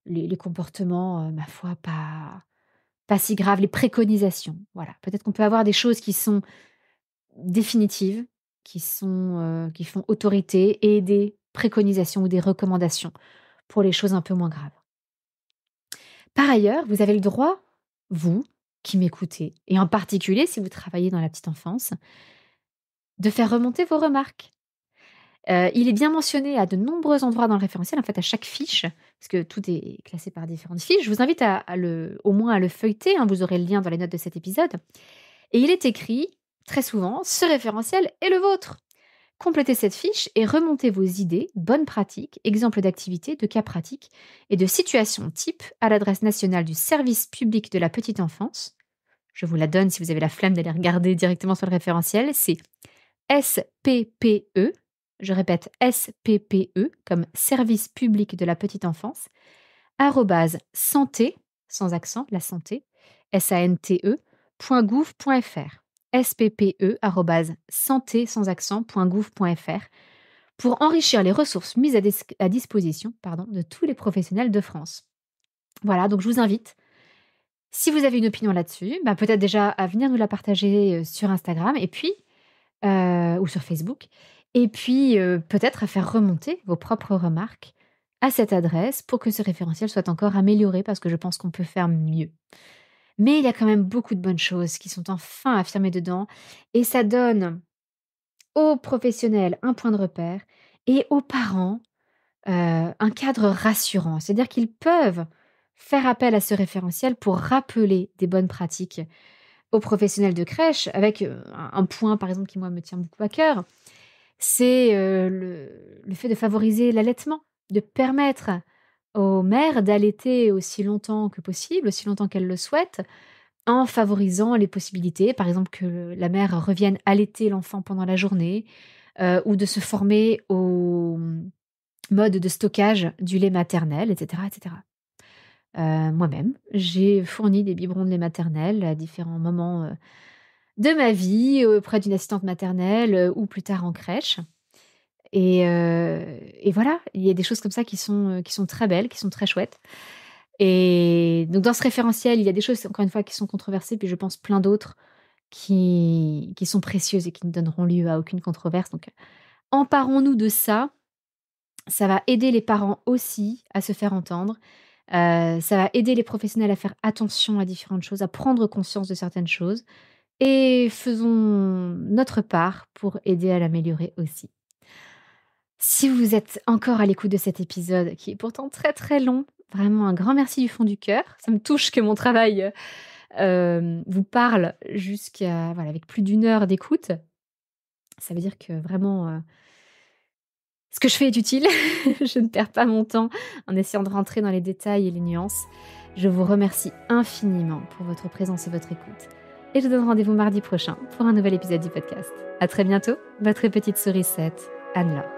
les comportements, ma foi, pas si graves, les préconisations. Voilà, peut-être qu'on peut avoir des choses qui sont définitives, qui font autorité et des préconisations ou des recommandations pour les choses un peu moins graves. Par ailleurs, vous avez le droit, vous qui m'écoutez, et en particulier si vous travaillez dans la petite enfance, de faire remonter vos remarques. Il est bien mentionné à de nombreux endroits dans le référentiel, en fait à chaque fiche, parce que tout est classé par différentes fiches. Je vous invite au moins à le feuilleter, hein, vous aurez le lien dans les notes de cet épisode. Et il est écrit, très souvent, ce référentiel est le vôtre. Complétez cette fiche et remontez vos idées, bonnes pratiques, exemples d'activités, de cas pratiques et de situations types à l'adresse nationale du service public de la petite enfance. Je vous la donne si vous avez la flemme d'aller regarder directement sur le référentiel. C'est SPPE, je répète SPPE, comme service public de la petite enfance, @santé, sans accent, la santé, SANTE.gouv.fr. SPPE, santé, sans accent.gouv.fr pour enrichir les ressources mises à disposition de tous les professionnels de France. Voilà, donc je vous invite, si vous avez une opinion là-dessus, peut-être déjà à venir nous la partager sur Instagram et puis ou sur Facebook, et puis peut-être à faire remonter vos propres remarques à cette adresse pour que ce référentiel soit encore amélioré parce que je pense qu'on peut faire mieux. Mais il y a quand même beaucoup de bonnes choses qui sont enfin affirmées dedans et ça donne aux professionnels un point de repère et aux parents un cadre rassurant. C'est-à-dire qu'ils peuvent faire appel à ce référentiel pour rappeler des bonnes pratiques aux professionnels de crèche avec, un point par exemple qui moi me tient beaucoup à cœur, c'est, le fait de favoriser l'allaitement, de permettre aux mères d'allaiter aussi longtemps que possible, aussi longtemps qu'elles le souhaitent, en favorisant les possibilités, par exemple que la mère revienne allaiter l'enfant pendant la journée, ou de se former au mode de stockage du lait maternel et cetera et cetera. Moi-même, j'ai fourni des biberons de lait maternel à différents moments, de ma vie, auprès d'une assistante maternelle, ou plus tard en crèche et voilà, il y a des choses comme ça qui sont très belles, qui sont très chouettes et donc dans ce référentiel, il y a des choses encore une fois qui sont controversées, puis je pense plein d'autres qui sont précieuses et qui ne donneront lieu à aucune controverse donc emparons-nous de ça. Ça va aider les parents aussi à se faire entendre. Ça va aider les professionnels à faire attention à différentes choses, à prendre conscience de certaines choses et faisons notre part pour aider à l'améliorer aussi. Si vous êtes encore à l'écoute de cet épisode qui est pourtant très, très long, vraiment un grand merci du fond du cœur. Ça me touche que mon travail, vous parle jusqu'à voilà, avec plus d'1 heure d'écoute. Ça veut dire que vraiment, ce que je fais est utile. Je ne perds pas mon temps en essayant de rentrer dans les détails et les nuances. Je vous remercie infiniment pour votre présence et votre écoute. Et je vous donne rendez-vous mardi prochain pour un nouvel épisode du podcast. À très bientôt, votre petite sourisette, Anne-Laure.